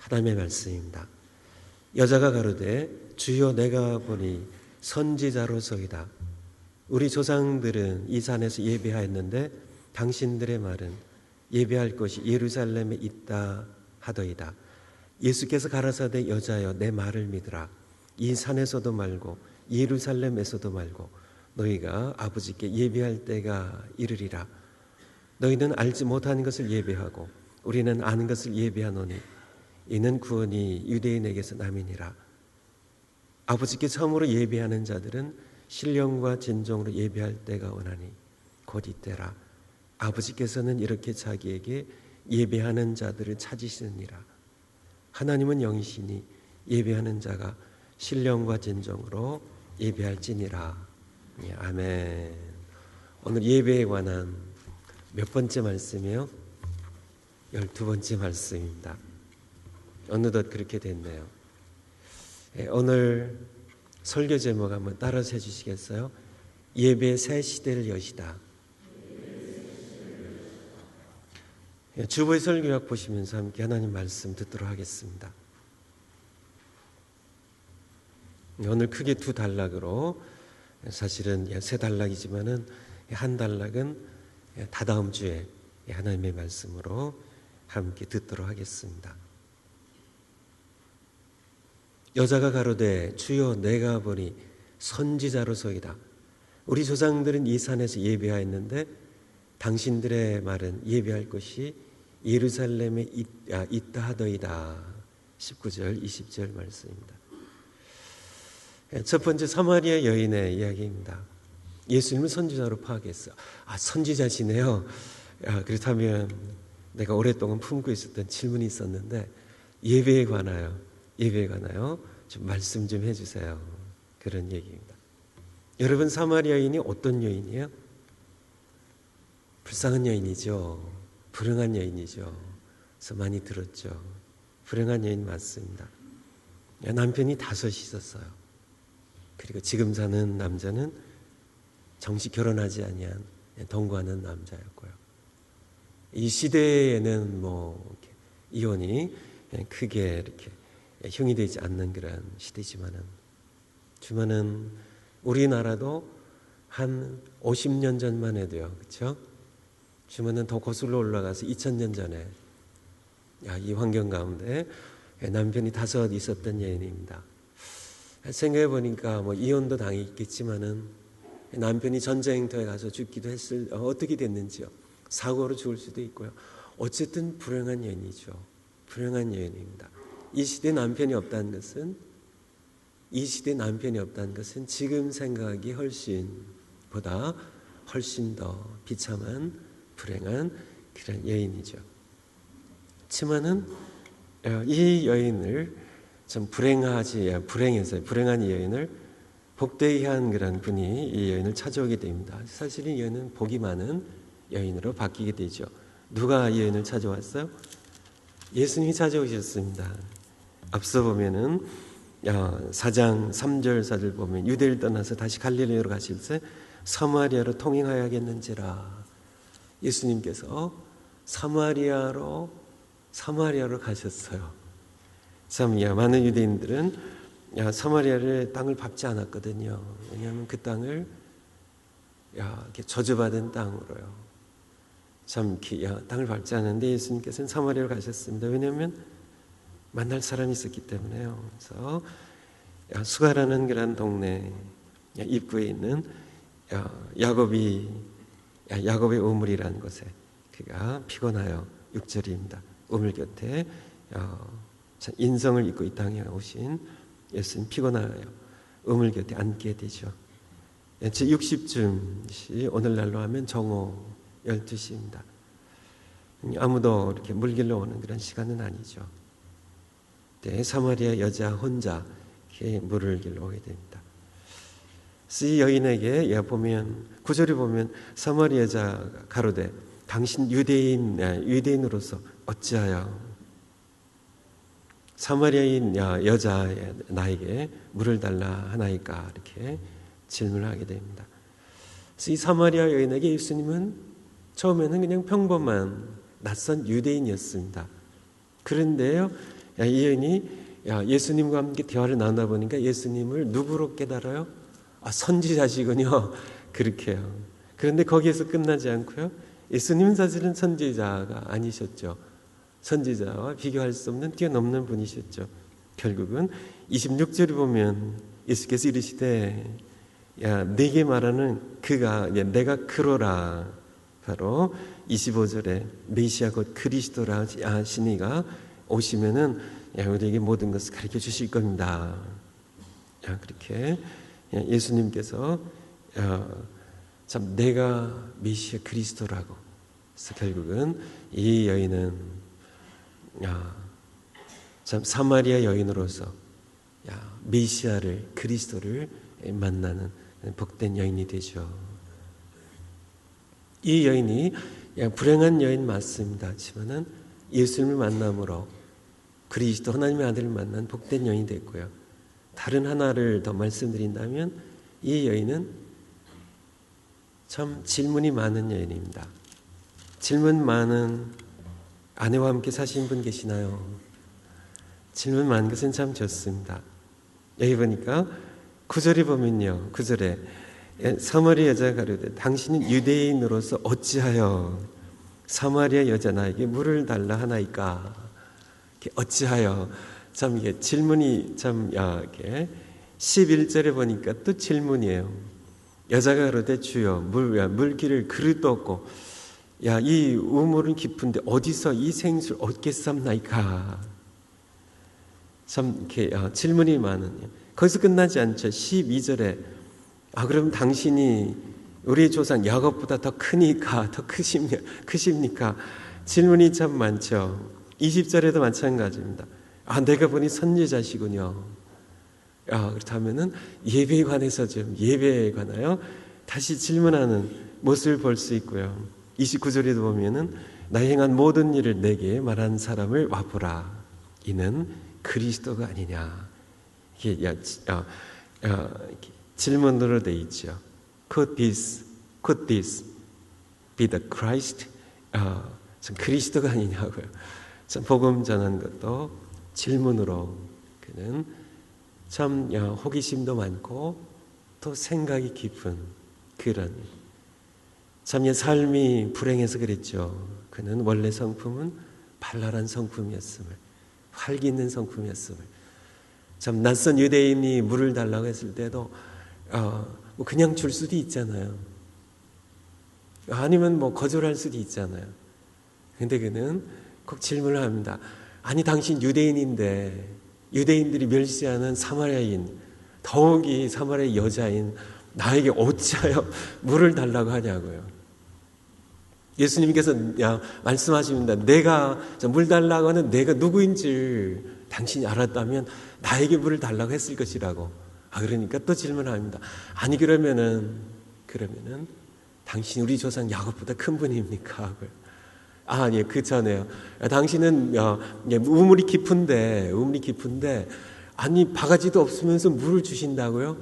하나님의 말씀입니다. 여자가 가로되 주여 내가 보니 선지자로소이다. 우리 조상들은 이 산에서 예배하였는데 당신들의 말은 예배할 곳이 예루살렘에 있다 하더이다. 예수께서 가라사대 여자여 내 말을 믿으라. 이 산에서도 말고 예루살렘에서도 말고 너희가 아버지께 예배할 때가 이르리라. 너희는 알지 못하는 것을 예배하고 우리는 아는 것을 예배하노니 이는 구원이 유대인에게서 남이니라. 아버지께 처음으로 예배하는 자들은 신령과 진정으로 예배할 때가 오나니 곧 이때라. 아버지께서는 이렇게 자기에게 예배하는 자들을 찾으시느니라. 하나님은 영이시니 예배하는 자가 신령과 진정으로 예배할지니라. 예, 아멘. 오늘 예배에 관한 몇 번째 말씀이요? 12번째 말씀입니다. 어느덧 그렇게 됐네요. 예, 오늘 설교 제목 한번 따라서 해주시겠어요? 예배 새 시대를 여시다. 예, 주보의 설교학 보시면서 함께 하나님 말씀 듣도록 하겠습니다. 오늘 크게 두 단락으로, 사실은 세 단락이지만은 한 단락은 다다음 주에 하나님의 말씀으로 함께 듣도록 하겠습니다. 여자가 가로되 주여 내가 보니 선지자로소이다. 우리 조상들은 이 산에서 예배하였는데 당신들의 말은 예배할 것이 예루살렘에 있다 하더이다. 19절 20절 말씀입니다. 첫 번째 사마리아 여인의 이야기입니다. 예수님을 선지자로 파악했어요. 아, 선지자시네요. 그렇다면 내가 오랫동안 품고 있었던 질문이 있었는데 예배에 관하여 좀 말씀 좀 해주세요. 그런 얘기입니다. 여러분, 사마리아 여인이 어떤 여인이에요? 불쌍한 여인이죠. 불행한 여인이죠. 그래서 많이 들었죠. 불행한 여인 맞습니다. 남편이 5 있었어요. 그리고 지금 사는 남자는 정식 결혼하지 아니한 동거하는 남자였고요. 이 시대에는 이혼이 크게 이렇게 흉이 되지 않는 그런 시대지만은 우리나라도 한 50년 전만 해도요, 그렇죠? 주만은 더 거슬러 올라가서 2000년 전에 이 환경 가운데 남편이 5 있었던 여인입니다. 생각해 보니까 이혼도 당했겠지만은 남편이 전쟁터에 가서 죽기도 어떻게 됐는지요. 사고로 죽을 수도 있고요. 어쨌든 불행한 여인이죠. 불행한 여인입니다. 이 시대에 남편이 없다는 것은 지금 생각이 훨씬 더 비참한 불행한 그런 여인이죠. 그렇지만은 이 여인을 좀 불행한 이 여인을 복되게 한 그런 분이 이 여인을 찾아오게 됩니다. 사실 이 여인은 복이 많은 여인으로 바뀌게 되죠. 누가 이 여인을 찾아왔어요? 예수님이 찾아오셨습니다. 앞서 보면은 4장 3절 4절 보면 유대를 떠나서 다시 갈릴리로 가실 때 사마리아로 통행하여야겠는지라. 예수님께서 사마리아로 가셨어요. 참 많은 유대인들은 사마리아를 땅을 밟지 않았거든요. 왜냐하면 그 땅을 이렇게 저주받은 땅으로요. 참 땅을 밟지 않았는데 예수님께서는 사마리아로 가셨습니다. 왜냐하면 만날 사람이 있었기 때문에요. 그래서 수가라는 그런 동네 입구에 있는 야곱의 우물이라는 곳에 그가 피곤하여 6절입니다. 우물 곁에 인성을 입고 이 땅에 오신 예수님 피곤하여 우물 곁에 앉게 되죠. 60쯤이 오늘날로 하면 정오 12시입니다. 아무도 이렇게 물길로 오는 그런 시간은 아니죠. 사마리아 여자 혼자 물을 길러 오게 됩니다. 이 여인에게 보면 9절에 보면 사마리아 여자 가로되 당신 유대인으로서 어찌하여 사마리아인 여자 나에게 물을 달라 하나이까 이렇게 질문을 하게 됩니다. 이 사마리아 여인에게 예수님은 처음에는 그냥 평범한 낯선 유대인이었습니다. 그런데요, 이 여인이 예수님과 함께 대화를 나누다 보니까 예수님을 누구로 깨달아요? 선지자시군요. 그렇게 해요. 그런데 거기에서 끝나지 않고요. 예수님은 사실은 선지자가 아니셨죠. 선지자와 비교할 수 없는 뛰어넘는 분이셨죠. 결국은 26절을 보면 예수께서 이르시되 내게 말하는 그가 내가 그로라. 바로 25절에 메시아 곧 그리스도라 하시니가 오시면은 우리에게 모든 것을 가르쳐 주실 겁니다. 그렇게 예수님께서 참 내가 메시아 그리스도라고. 그래서 결국은 이 여인은 참 사마리아 여인으로서 메시아를 그리스도를 만나는 복된 여인이 되죠. 이 여인이 불행한 여인 맞습니다. 하지만은 예수님을 만남으로 그리스도 하나님의 아들을 만난 복된 여인이 됐고요. 다른 하나를 더 말씀드린다면 이 여인은 참 질문이 많은 여인입니다. 질문 많은 아내와 함께 사신 분 계시나요? 질문 많은 것은 참 좋습니다. 여기 보니까 9절에 보면요. 9절에 사마리아 여자가 가로되 당신은 유대인으로서 어찌하여 사마리아 여자 나에게 물을 달라 하나이까? 어찌하여 참 이게 질문이 참 이렇게 11절에 보니까 또 질문이에요. 여자가 가로되 주여 물기를 그릇도 없고 이 우물은 깊은데 어디서 이 생수를 얻겠삼나이까? 참 이렇게 질문이 많은. 거기서 끝나지 않죠. 12절에 그럼 당신이 우리 조상 야곱보다 더 크니까 더 크십니까? 질문이 참 많죠. 20절에도 마찬가지입니다. 내가 보니 선지자시군요. 그렇다면은 예배에 관해서 좀 예배에 관하여 다시 질문하는 모습을 볼 수 있고요. 29절에도 보면은 나의 행한 모든 일을 내게 말한 사람을 와보라. 이는 그리스도가 아니냐. 이게 질문으로 돼 있죠. Could this be the Christ? 참 그리스도가 아니냐고요. 참 복음 전하는 것도 질문으로 그는 참 호기심도 많고 또 생각이 깊은 그런 참 삶이 불행해서 그랬죠. 그는 원래 성품은 발랄한 성품이었음을, 활기 있는 성품이었음을. 참 낯선 유대인이 물을 달라고 했을 때도 그냥 줄 수도 있잖아요. 아니면 거절할 수도 있잖아요. 근데 그는 꼭 질문을 합니다. 아니 당신 유대인인데 유대인들이 멸시하는 사마리아인, 더욱이 사마리아 여자인 나에게 어찌하여 물을 달라고 하냐고요. 예수님께서 말씀하십니다. 내가 물 달라고 하는 내가 누구인지 당신이 알았다면 나에게 물을 달라고 했을 것이라고. 그러니까 또 질문합니다. 아니 그러면은 당신이 우리 조상 야곱보다 큰 분입니까? 아니 그 전에요. 당신은 우물이 깊은데 아니 바가지도 없으면서 물을 주신다고요?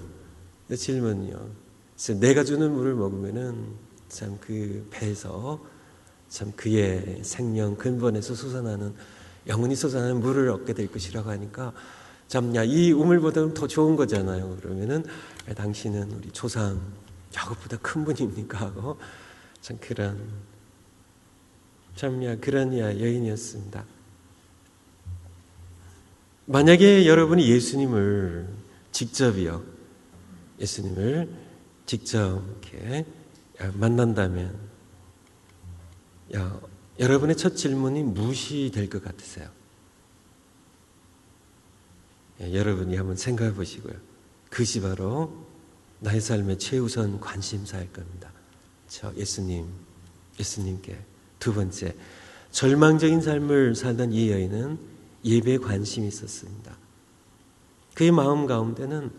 질문이요. 그래서 내가 주는 물을 먹으면은 참 그 배에서 참 그의 생명 근본에서 솟아나는 영원히 솟아나는 물을 얻게 될 것이라고 하니까 참 이 우물보다는 더 좋은 거잖아요. 그러면은 당신은 우리 조상 야곱보다 큰 분입니까? 하고 참 그런 여인이었습니다. 만약에 여러분이 예수님을 직접 이렇게 만난다면 여러분의 첫 질문이 무엇이 될 것 같으세요? 여러분이 한번 생각해 보시고요. 그것이 바로 나의 삶의 최우선 관심사일 겁니다. 예수님께. 두 번째, 절망적인 삶을 살던 이 여인은 예배에 관심이 있었습니다. 그의 마음 가운데는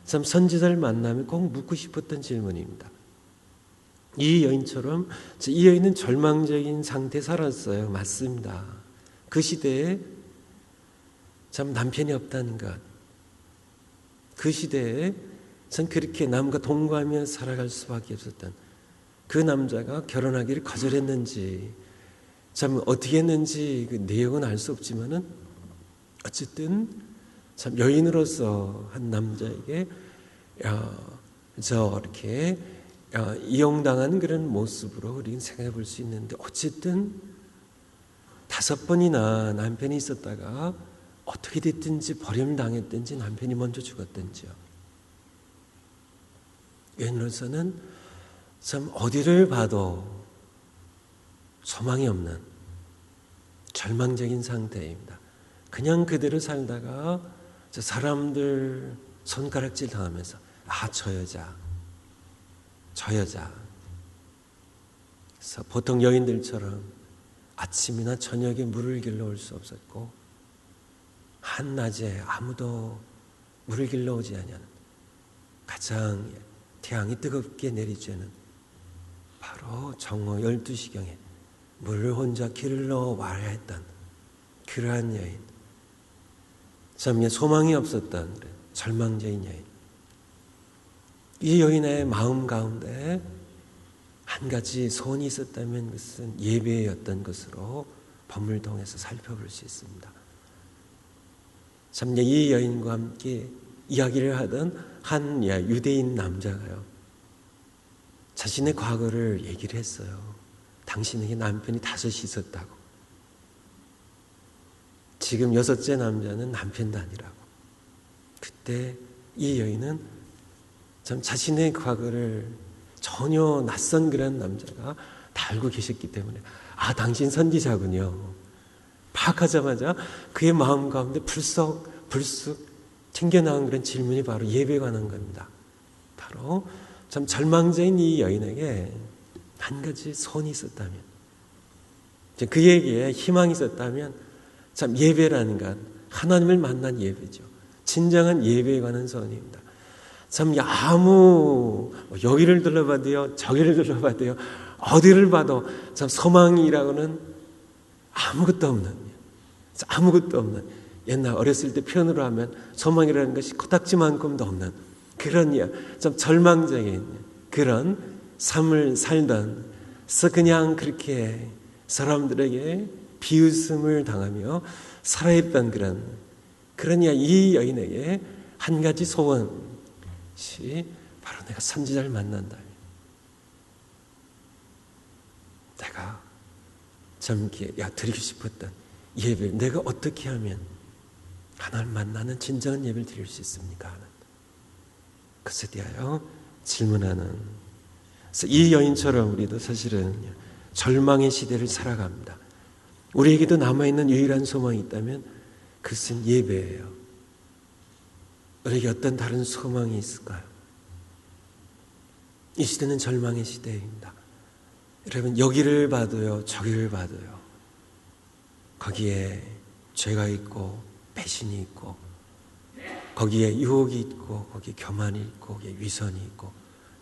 참 선지자를 만나면 꼭 묻고 싶었던 질문입니다. 이 여인처럼 이 여인은 절망적인 상태에 살았어요. 맞습니다. 그 시대에 참 남편이 없다는 것. 그 시대에 참 그렇게 남과 동거하며 살아갈 수밖에 없었던 그 남자가 결혼하기를 거절했는지 참 어떻게 했는지 그 내용은 알 수 없지만은 어쨌든 참 여인으로서 한 남자에게 이렇게 이용당한 그런 모습으로 우리는 생각해 볼 수 있는데, 어쨌든 5번이나 남편이 있었다가 어떻게 됐든지 버림당했든지 남편이 먼저 죽었든지요, 여인으로서는 참 어디를 봐도 소망이 없는 절망적인 상태입니다. 그냥 그대로 살다가 사람들 손가락질 당하면서 저 여자. 그래서 보통 여인들처럼 아침이나 저녁에 물을 길러 올 수 없었고, 한낮에 아무도 물을 길러 오지 않는, 가장 태양이 뜨겁게 내리쬐는 바로 정오 12시경에 물을 혼자 길러 와야 했던 그러한 여인, 참 소망이 없었던 절망적인 여인. 이 여인의 마음 가운데 한 가지 소원이 있었다면 그것은 예배였던 것으로 본문을 통해서 살펴볼 수 있습니다. 참 이 여인과 함께 이야기를 하던 한 유대인 남자가요, 자신의 과거를 얘기를 했어요. 당신에게 남편이 5이 있었다고. 지금 6째 남자는 남편도 아니라고. 그때 이 여인은 참 자신의 과거를 전혀 낯선 그런 남자가 다 알고 계셨기 때문에, 당신 선지자군요. 파악하자마자 그의 마음 가운데 불쑥 튕겨나온 그런 질문이 바로 예배에 관한 겁니다. 바로 참 절망자인 이 여인에게 한 가지 소원이 있었다면, 그에게 희망이 있었다면 참 예배라는 것, 하나님을 만난 예배죠. 진정한 예배에 관한 소원입니다. 참 여기를 둘러봐도요, 저기를 둘러봐도요, 어디를 봐도 참 소망이라고는 아무것도 없는, 옛날 어렸을 때 표현으로 하면 소망이라는 것이 코딱지만큼도 없는 그런 좀 절망적인 그런 삶을 살던, 그냥 그렇게 사람들에게 비웃음을 당하며 살아있던 그런 이 여인에게 한 가지 소원이 바로 내가 선지자를 만난다면, 내가 젊게 드리고 싶었던 예배를 내가 어떻게 하면 하나님 만나는 진정한 예배를 드릴 수 있습니까? 하는 그것에 대하여 질문하는, 그래서 이 여인처럼 우리도 사실은 절망의 시대를 살아갑니다. 우리에게도 남아있는 유일한 소망이 있다면 그것은 예배예요. 우리에게 어떤 다른 소망이 있을까요? 이 시대는 절망의 시대입니다. 여러분, 여기를 봐도요, 저기를 봐도요, 거기에 죄가 있고 배신이 있고, 거기에 유혹이 있고, 거기에 교만이 있고, 거기에 위선이 있고,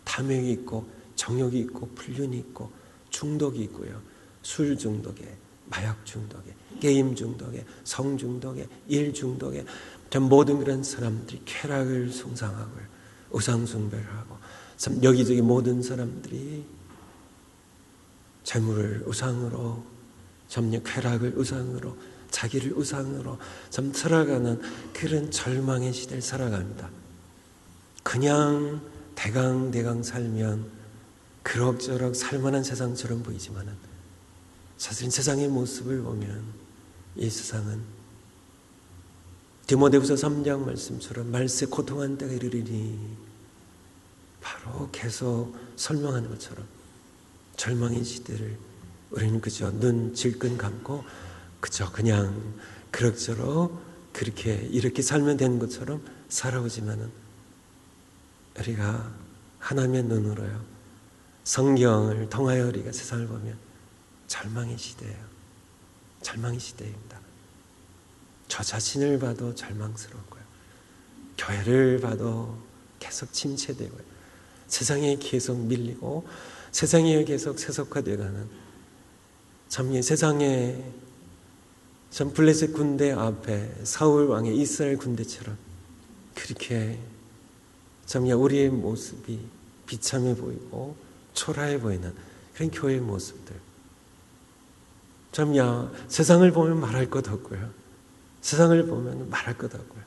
탐욕이 있고, 정욕이 있고, 불륜이 있고, 중독이 있고요. 술 중독에, 마약 중독에, 게임 중독에, 성 중독에, 일 중독에, 모든 그런 사람들이 쾌락을 숭상하고요, 우상 숭배를 하고, 참 여기저기 모든 사람들이 재물을 우상으로, 쾌락을 우상으로, 자기를 우상으로 참 살아가는 그런 절망의 시대를 살아갑니다. 그냥 대강 살면 그럭저럭 살만한 세상처럼 보이지만은, 사실 세상의 모습을 보면 이 세상은 디모데후서 3장 말씀처럼 말세 고통한 때가 이르리니, 바로 계속 설명하는 것처럼 절망의 시대를 우리는 그저 눈 질끈 감고 그냥 그럭저럭 이렇게 살면 되는 것처럼 살아오지만은, 우리가 하나님의 눈으로요, 성경을 통하여 우리가 세상을 보면 절망의 시대예요. 절망의 시대입니다. 저 자신을 봐도 절망스럽고요, 교회를 봐도 계속 침체되고요, 세상에 계속 밀리고, 세상에 계속 세속화되어가는, 세상에 블레셋 군대 앞에 사울 왕의 이스라엘 군대처럼 그렇게 우리의 모습이 비참해 보이고 초라해 보이는 그런 교회의 모습들, 세상을 보면 말할 것 없고요, 세상을 보면 말할 것 없고요.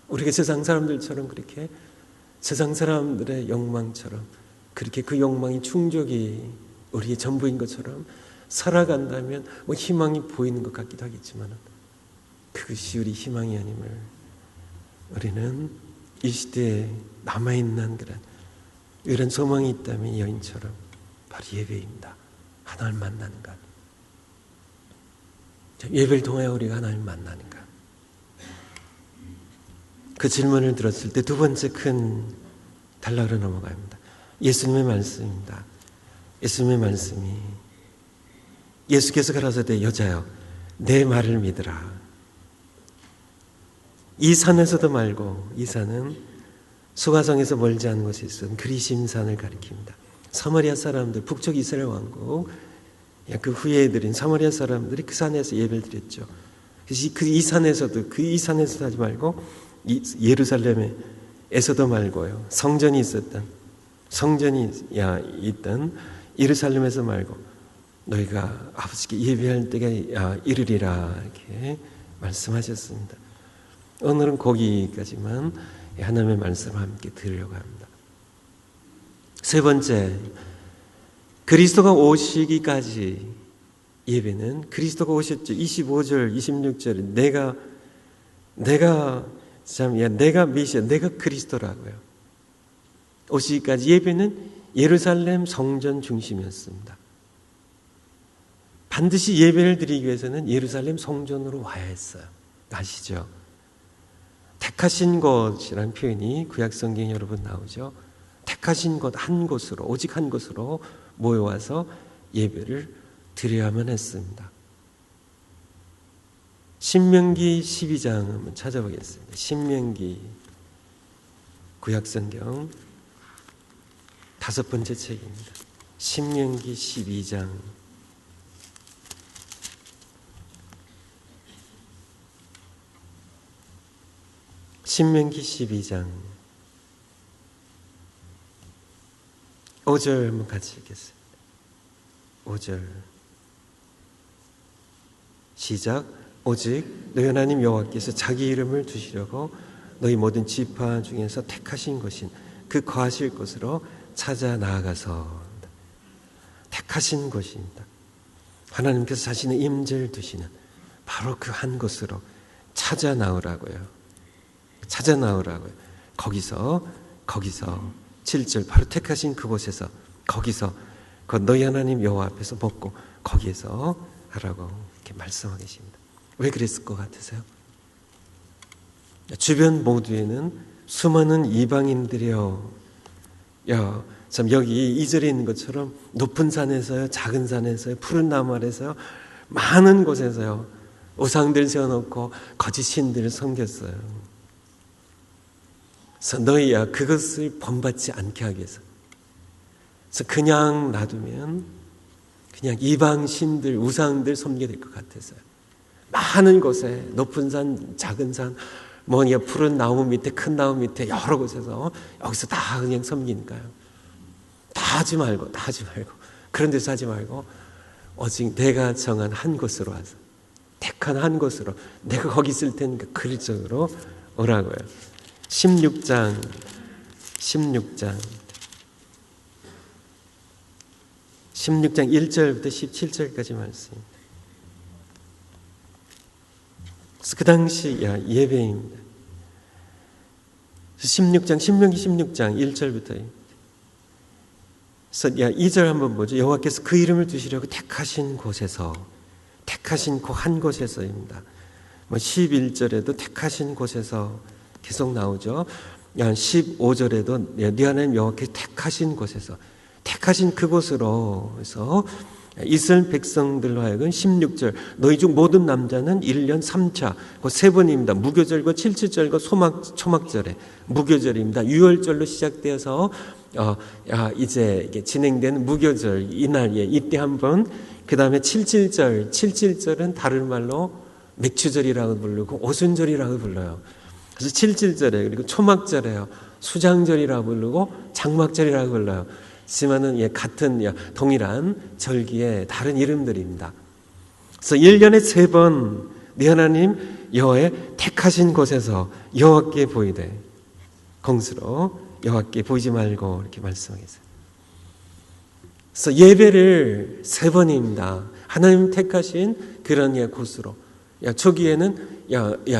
우리가 세상 사람들처럼 그렇게 세상 사람들의 욕망처럼 그렇게 그 욕망이 충족이 우리의 전부인 것처럼 살아간다면 뭐 희망이 보이는 것 같기도 하겠지만 그것이 우리 희망이 아님을 우리는 이 시대에 남아있는 그런 소망이 있다면 이 여인처럼 바로 예배입니다. 하나님을 만나는 것. 예배를 통하여 우리가 하나님을 만나는 것. 그 질문을 들었을 때 두 번째 큰 단락으로 넘어갑니다. 예수님의 말씀입니다. 예수님의 말씀이 예수께서 가라사대 여자여 내 말을 믿으라. 이 산에서도 말고 이 산은 수가성에서 멀지 않은 곳에 있는 그리심산을 가리킵니다. 사마리아 사람들 북쪽 이스라엘 왕국 그 후예들인 사마리아 사람들이 그 산에서 예배를 드렸죠. 이 산에서도 하지 말고 예루살렘에서도 말고요. 성전이 있던 예루살렘에서 말고 너희가 아버지께 예배할 때가 이르리라 이렇게 말씀하셨습니다. 오늘은 거기까지만 하나님의 말씀을 함께 들으려고 합니다. 세 번째, 그리스도가 오시기까지 예배는 그리스도가 오셨죠. 25절, 26절에 내가 메시아, 내가 그리스도라고요. 오시기까지 예배는 예루살렘 성전 중심이었습니다. 반드시 예배를 드리기 위해서는 예루살렘 성전으로 와야 했어요. 아시죠? 택하신 곳이라는 표현이 구약 성경에 여러 번 나오죠. 택하신 곳 한 곳으로, 오직 한 곳으로 모여와서 예배를 드려야만 했습니다. 신명기 12장 한번 찾아보겠습니다. 신명기 구약 성경 5번째 책입니다. 신명기 12장 신명기 12장 5절 한번 같이 읽겠습니다. 5절 시작. 오직 너희 하나님 여호와께서 자기 이름을 두시려고 너희 모든 지파 중에서 택하신 것인 그 거하실 곳으로 찾아 나아가서 택하신 곳입니다. 하나님께서 자신의 임재를 두시는 바로 그 한 곳으로 찾아 나오라고요. 찾아 나오라고요. 거기서 7절 바로 택하신 그곳에서 거기서 그 너희 하나님 여호와 앞에서 먹고 거기에서 하라고 이렇게 말씀하고 계십니다. 왜 그랬을 것 같으세요? 주변 모두에는 수많은 이방인들이요. 참 여기 2절에 있는 것처럼 높은 산에서요, 작은 산에서요, 푸른 나무 아래서요, 많은 곳에서요, 우상들 세워놓고 거짓 신들을 섬겼어요. 그래서 너희야 그것을 본받지 않게 하기 위해서. 그래서 그냥 놔두면 그냥 이방 신들, 우상들 섬기게 될 것 같아서요. 많은 곳에 높은 산, 작은 산, 푸른 나무 밑에, 큰 나무 밑에 여러 곳에서 여기서 다 그냥 섬기니까요. 다 하지 말고 그런 데서 하지 말고 오직 내가 정한 한 곳으로 와서 택한 한 곳으로 내가 거기 있을 테니까 그 쪽으로 오라고요. 16장 1절부터 17절까지 말씀입니다. 그래서 그 당시 예배입니다. 신명기 16장 1절부터 그래서 2절 한번 보죠. 여호와께서 그 이름을 두시려고 택하신 곳에서 택하신 그 한 곳에서입니다. 11절에도 택하신 곳에서 계속 나오죠. 15절에도 네 하나님 여호와께서 택하신 곳에서 택하신 그곳으로 해서 이스라엘 백성들로 하여금 16절 너희 중 모든 남자는 1년 3차 그 세 번입니다. 무교절과 칠칠절과 초막절에 무교절입니다. 6월절로 시작되어서 이제 이게 진행되는 무교절 이날 이때 한 번, 그 다음에 칠칠절은 다른 말로 맥추절이라고 부르고 오순절이라고 불러요. 그래서 칠칠절에 그리고 초막절에요. 수장절이라고 부르고 장막절이라고 불러요. 하지만은 같은 동일한 절기의 다른 이름들입니다. 그래서 1년에 3번 네 하나님 여호와의 택하신 곳에서 여호와께 보이되 공수로 여호와께 보이지 말고 이렇게 말씀하겠어요. 그래서 예배를 3번입니다. 하나님 택하신 그런 곳으로, 초기에는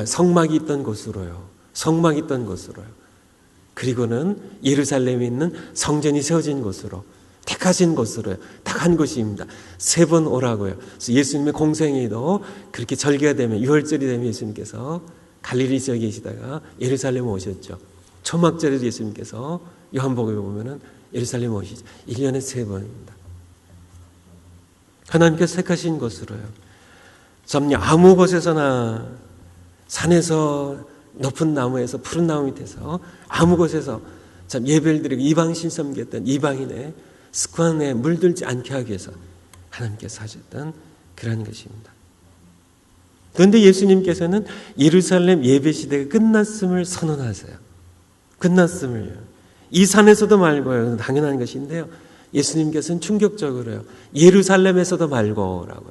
성막이 있던 곳으로요. 성막이 있던 곳으로요. 그리고는 예루살렘에 있는 성전이 세워진 곳으로, 택하신 곳으로요. 딱 한 곳입니다. 3번 오라고요. 그래서 예수님의 공생애도 그렇게 절기가 되면 6월절이 되면 예수님께서 갈릴리 지역에 계시다가 예루살렘에 오셨죠. 초막절에도 예수님께서 요한복음에 보면은 예루살렘에 오시죠. 1년에 3번입니다. 하나님께서 택하신 곳으로요. 참 아무 곳에서나 산에서 높은 나무에서 푸른 나무 밑에서 아무 곳에서 참 예배를 드리고 이방신 섬겼던 이방인의 습관에 물들지 않게 하기 위해서 하나님께서 하셨던 그런 것입니다. 그런데 예수님께서는 예루살렘 예배 시대가 끝났음을 선언하세요. 끝났음을요. 이 산에서도 말고요. 당연한 것인데요. 예수님께서는 충격적으로요. 예루살렘에서도 말고라고.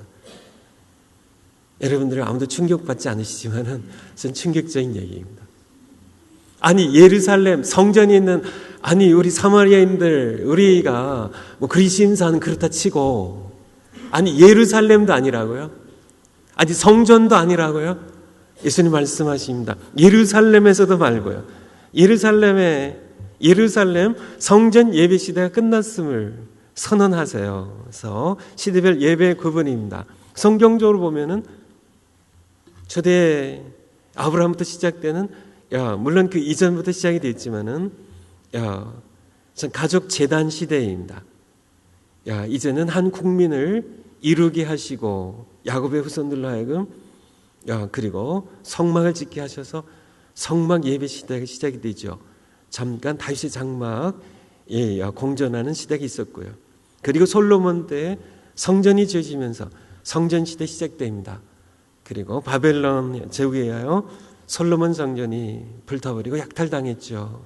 여러분들은 아무도 충격받지 않으시지만은 전 충격적인 얘기입니다. 아니 예루살렘 성전이 있는 우리 사마리아인들 우리가 뭐 그리심사는 그렇다 치고 예루살렘도 아니라고요? 성전도 아니라고요? 예수님 말씀하십니다. 예루살렘에서도 말고요. 예루살렘 성전 예배 시대가 끝났음을 선언하세요. 그래서 시대별 예배 구분입니다. 성경적으로 보면은 초대 아브라함부터 시작되는 물론 그 이전부터 시작이 됐지만은 가족 재단 시대입니다. 이제는 한 국민을 이루게 하시고 야곱의 후손들로 하여금 그리고 성막을 짓게 하셔서 성막 예배 시대가 시작이 되죠. 잠깐 다윗의 장막 공전하는 시대가 있었고요. 그리고 솔로몬 때 성전이 지어지면서 성전 시대 시작됩니다. 그리고 바벨론 제국에 의하여 솔로몬 성전이 불타버리고 약탈당했죠.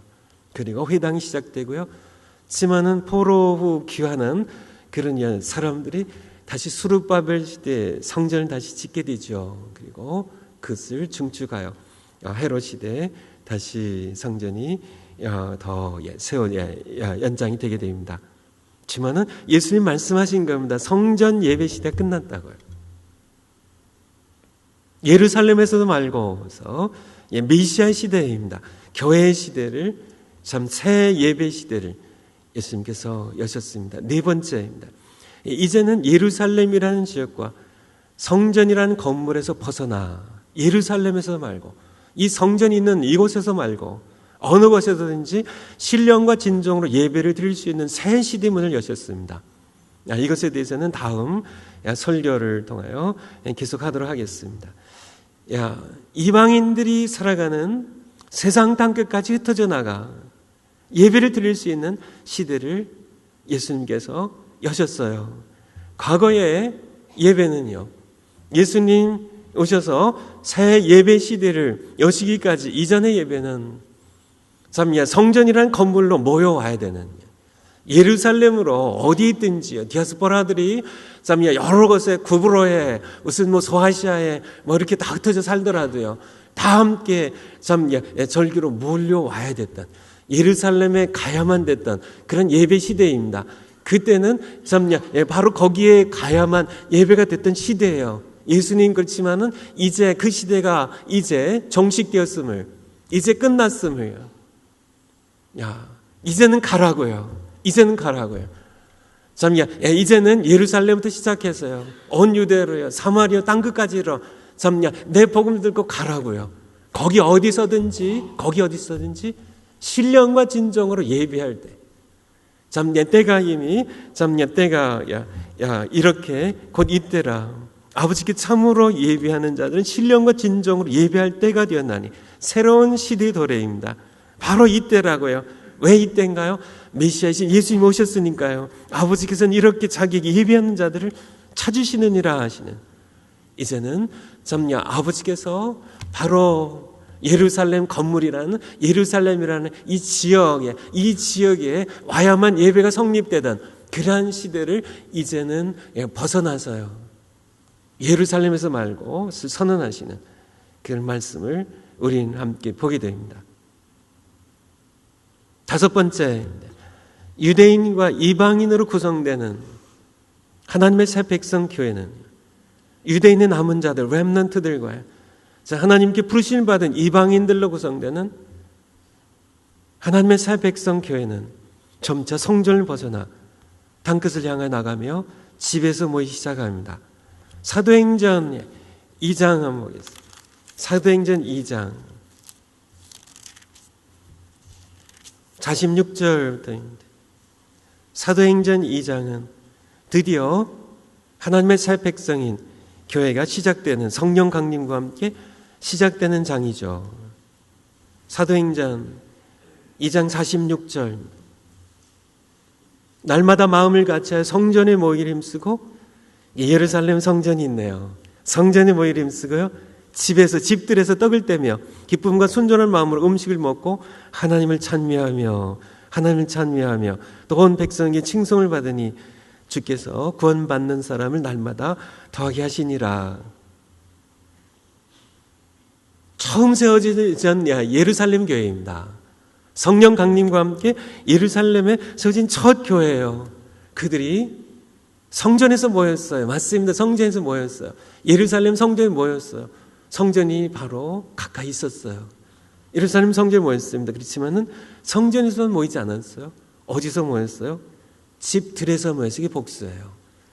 그리고 회당이 시작되고요. 하지만은 포로 후 귀환한 그런 사람들이 다시 수르바벨 시대에 성전을 다시 짓게 되죠. 그리고 그것을 중추가요. 헤롯 시대에 다시 성전이 더 연장이 되게 됩니다. 하지만은 예수님 말씀하신 겁니다. 성전 예배 시대가 끝났다고요. 예루살렘에서도 말고서 메시아 시대입니다. 교회 시대를 참 새 예배 시대를 예수님께서 여셨습니다. 4번째입니다. 이제는 예루살렘이라는 지역과 성전이라는 건물에서 벗어나 예루살렘에서 말고 이 성전이 있는 이곳에서 말고 어느 곳에서든지 신령과 진정으로 예배를 드릴 수 있는 새 시대 문을 여셨습니다. 이것에 대해서는 다음 설교를 통하여 계속하도록 하겠습니다. 이방인들이 살아가는 세상 땅끝까지 흩어져 나가 예배를 드릴 수 있는 시대를 예수님께서 여셨어요. 과거의 예배는요, 예수님 오셔서 새 예배 시대를 여시기까지 이전의 예배는 성전이라는 건물로 모여와야 되는 예루살렘으로 어디 있든지요. 디아스포라들이 여러 곳에 구브로에 무슨 소아시아에 이렇게 다 흩어져 살더라도요. 다 함께 절기로 몰려와야 됐던 예루살렘에 가야만 됐던 그런 예배 시대입니다. 그때는 바로 거기에 가야만 예배가 됐던 시대예요. 예수님 그렇지만은 이제 그 시대가 이제 종식되었음을 이제 끝났음을 이제는 가라고요. 이제는 가라고요. 이제는 예루살렘부터 시작해서요. 온 유대로요. 사마리아 땅끝까지로 내 복음을 들고 가라고요. 거기 어디서든지 신령과 진정으로 예배할 때 때가 이미 때가 이렇게 곧 이때라. 아버지께 참으로 예배하는 자들은 신령과 진정으로 예배할 때가 되었나니 새로운 시대의 도래입니다. 바로 이때라고요. 왜 이때인가요? 메시아이신 예수님이 오셨으니까요. 아버지께서는 이렇게 자기에게 예배하는 자들을 찾으시느니라 하시는 이제는 아버지께서 바로 예루살렘 건물이라는 예루살렘이라는 이 지역에 와야만 예배가 성립되던 그러한 시대를 이제는 벗어나서요. 예루살렘에서 말고 선언하시는 그런 말씀을 우리는 함께 보게 됩니다. 다섯 번째, 유대인과 이방인으로 구성되는 하나님의 새 백성 교회는 유대인의 남은 자들, 렘넌트들과 하나님께 부르심을 받은 이방인들로 구성되는 하나님의 새 백성 교회는 점차 성전을 벗어나 땅끝을 향해 나가며 집에서 모이기 시작합니다. 사도행전 2장 한번 보겠습니다. 사도행전 2장 46절부터입니다. 사도행전 2장은 드디어 하나님의 새 백성인 교회가 시작되는, 성령 강림과 함께 시작되는 장이죠. 사도행전 2장 46절, 날마다 마음을 같이 성전에 모이기를 힘쓰고, 예루살렘 성전이 있네요. 성전에 모이기를 힘쓰고요, 집들에서 떡을 떼며 기쁨과 순전한 마음으로 음식을 먹고 하나님을 찬미하며 또 온 백성에게 칭송을 받으니 주께서 구원받는 사람을 날마다 더하게 하시니라. 처음 세워진 예루살렘 교회입니다. 성령 강림과 함께 예루살렘에 세워진 첫 교회예요. 그들이 성전에서 모였어요. 맞습니다. 성전에서 모였어요. 예루살렘 성전에 모였어요. 성전이 바로 가까이 있었어요. 예루살렘 성전에 모였습니다. 그렇지만은 성전에서 모이지 않았어요. 어디서 모였어요? 집들에서 모였어요. 이게 복수예요.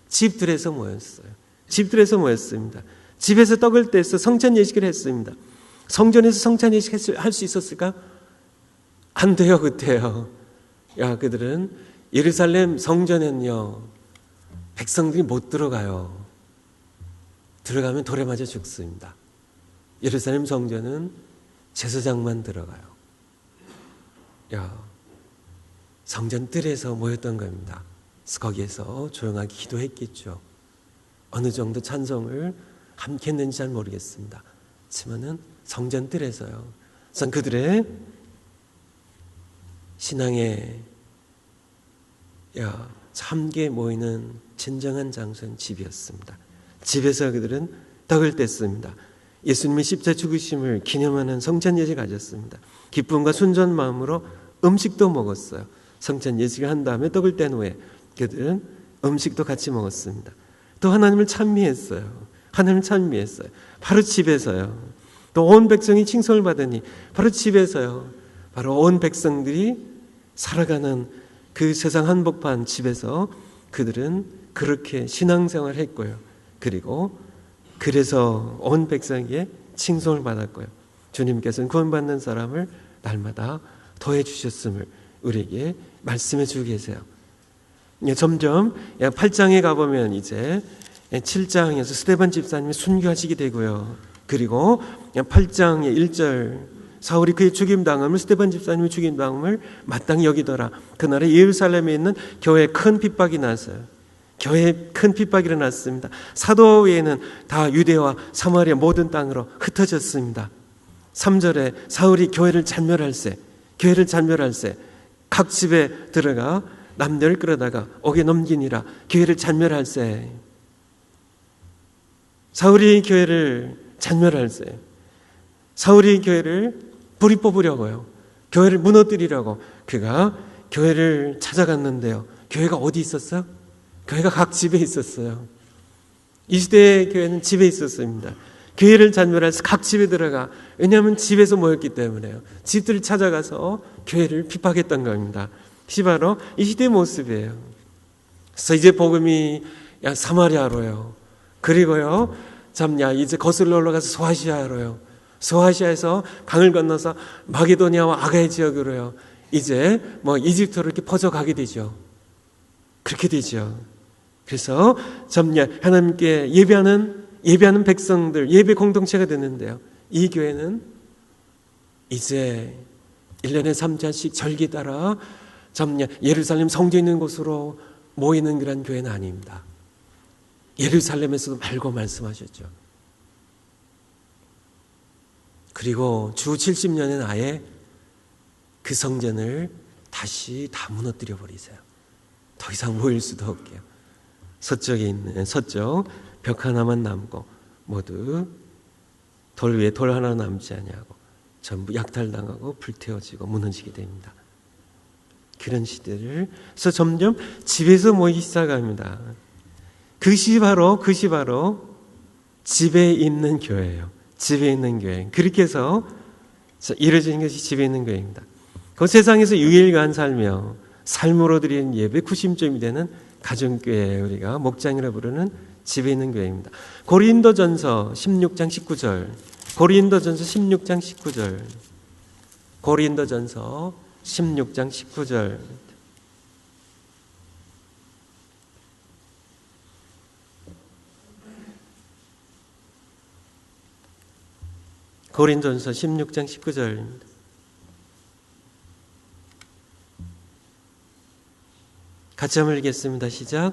집들에서 모였어요. 집들에서 모였습니다. 집에서 떡을 떼서 성찬 예식을 했습니다. 성전에서 성찬 예식 할 수 있었을까? 안 돼요, 그때요. 그들은 예루살렘 성전에는요, 백성들이 못 들어가요. 들어가면 돌에 맞아 죽습니다. 예루살렘 성전은 제사장만 들어가요. 성전 뜰에서 모였던 겁니다. 거기에서 조용하게 기도했겠죠. 어느 정도 찬송을 함께 했는지 잘 모르겠습니다. 하지만은 성전 뜰에서요. 우선 그들의 신앙의 함께 모이는 진정한 장소는 집이었습니다. 집에서 그들은 떡을 뗐습니다. 예수님의 십자 죽으심을 기념하는 성찬 예식을 가졌습니다. 기쁨과 순전 마음으로 음식도 먹었어요. 성찬 예식을 한 다음에 떡을 뗀 후에 그들은 음식도 같이 먹었습니다. 또 하나님을 찬미했어요. 하나님을 찬미했어요. 바로 집에서요. 또 온 백성이 칭송을 받으니 바로 집에서요. 바로 온 백성들이 살아가는 그 세상 한복판 집에서 그들은 그렇게 신앙생활을 했고요. 그리고 그래서 온 백성에게 칭송을 받았고요. 주님께서는 구원받는 사람을 날마다 더해 주셨음을 우리에게 말씀해 주고 계세요. 점점 8장에 가보면 이제 7장에서 스데반 집사님이 순교하시게 되고요. 그리고 8장의 1절, 사울이 그의 죽임당함을, 스데반 집사님의 죽임당함을 마땅히 여기더라. 그날에 예루살렘에 있는 교회에 큰 핍박이 났어요. 교회에 큰 핍박이 일어났습니다. 사도 외에는 다 유대와 사마리아 모든 땅으로 흩어졌습니다. 3절에 사울이 교회를 잔멸할세 각 집에 들어가 남녀를 끌어다가 옥에 넘기니라. 교회를 잔멸할세. 사울이 교회를 잔멸할세. 사울이 교회를 불이 뽑으려고요. 교회를 무너뜨리려고 그가 교회를 찾아갔는데요. 교회가 어디 있었어요? 교회가 각 집에 있었어요. 이 시대의 교회는 집에 있었습니다. 교회를 잔멸해서 각 집에 들어가, 왜냐하면 집에서 모였기 때문에요. 집들을 찾아가서 교회를 핍박했던 겁니다. 그것이 바로 이 시대의 모습이에요. 그래서 이제 복음이 사마리아로요. 그리고요, 이제 거슬러 올라가서 소아시아로요. 소아시아에서 강을 건너서 마게도니아와 아가야 지역으로요. 이제 이집트로 이렇게 퍼져가게 되죠. 그렇게 되죠. 그래서 하나님께 예배하는 백성들, 예배 공동체가 되는데요. 이 교회는 이제 1년에 3차씩 절기 따라 예루살렘 성전 있는 곳으로 모이는 그런 교회는 아닙니다. 예루살렘에서도 말고 말씀하셨죠. 그리고 주 70년에는 아예 그 성전을 다시 다 무너뜨려 버리세요. 더 이상 모일 수도 없게요. 서쪽에 있는, 서쪽 벽 하나만 남고 모두 돌 위에 돌 하나 남지 아니하고 전부 약탈당하고 불태워지고 무너지게 됩니다. 그런 시대를 그래서 점점 집에서 모이기 시작합니다. 그것이 바로 집에 있는 교회예요. 집에 있는 교회. 그렇게 해서 이루어지는 것이 집에 있는 교회입니다. 그 세상에서 유일간 살며 삶으로 드리는 예배 구심점이 되는 가정교회, 우리가 목장이라 부르는 집에 있는 교회입니다. 고린도전서 16장 19절. 고린도전서 16장 19절. 고린도전서 16장 19절. 고린도전서 16장 19절입니다. 같이 한번 읽겠습니다. 시작.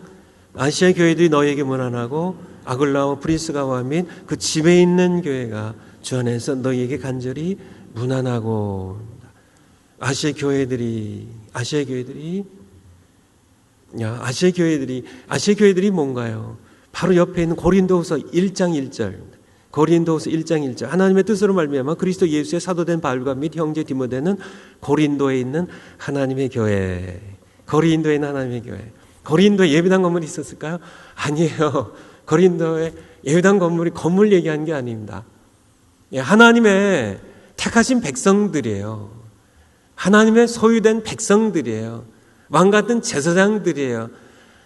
아시아 교회들이 너희에게 문안하고 아굴라와 브리스가와 및 그 집에 있는 교회가 주 안에서 너희에게 간절히 문안하고. 아시아 교회들이 뭔가요? 바로 옆에 있는 고린도후서 1장 1절. 고린도후서 1장 1절. 하나님의 뜻으로 말미암아 그리스도 예수의 사도된 바울과 및 형제 디모데는 고린도에 있는 하나님의 교회. 고린도에 있는 하나님의 교회. 고린도에 예배당 건물이 있었을까요? 아니에요. 고린도에 예배당 건물이 건물 얘기하는 게 아닙니다. 하나님의 택하신 백성들이에요. 하나님의 소유된 백성들이에요. 왕같은 제사장들이에요.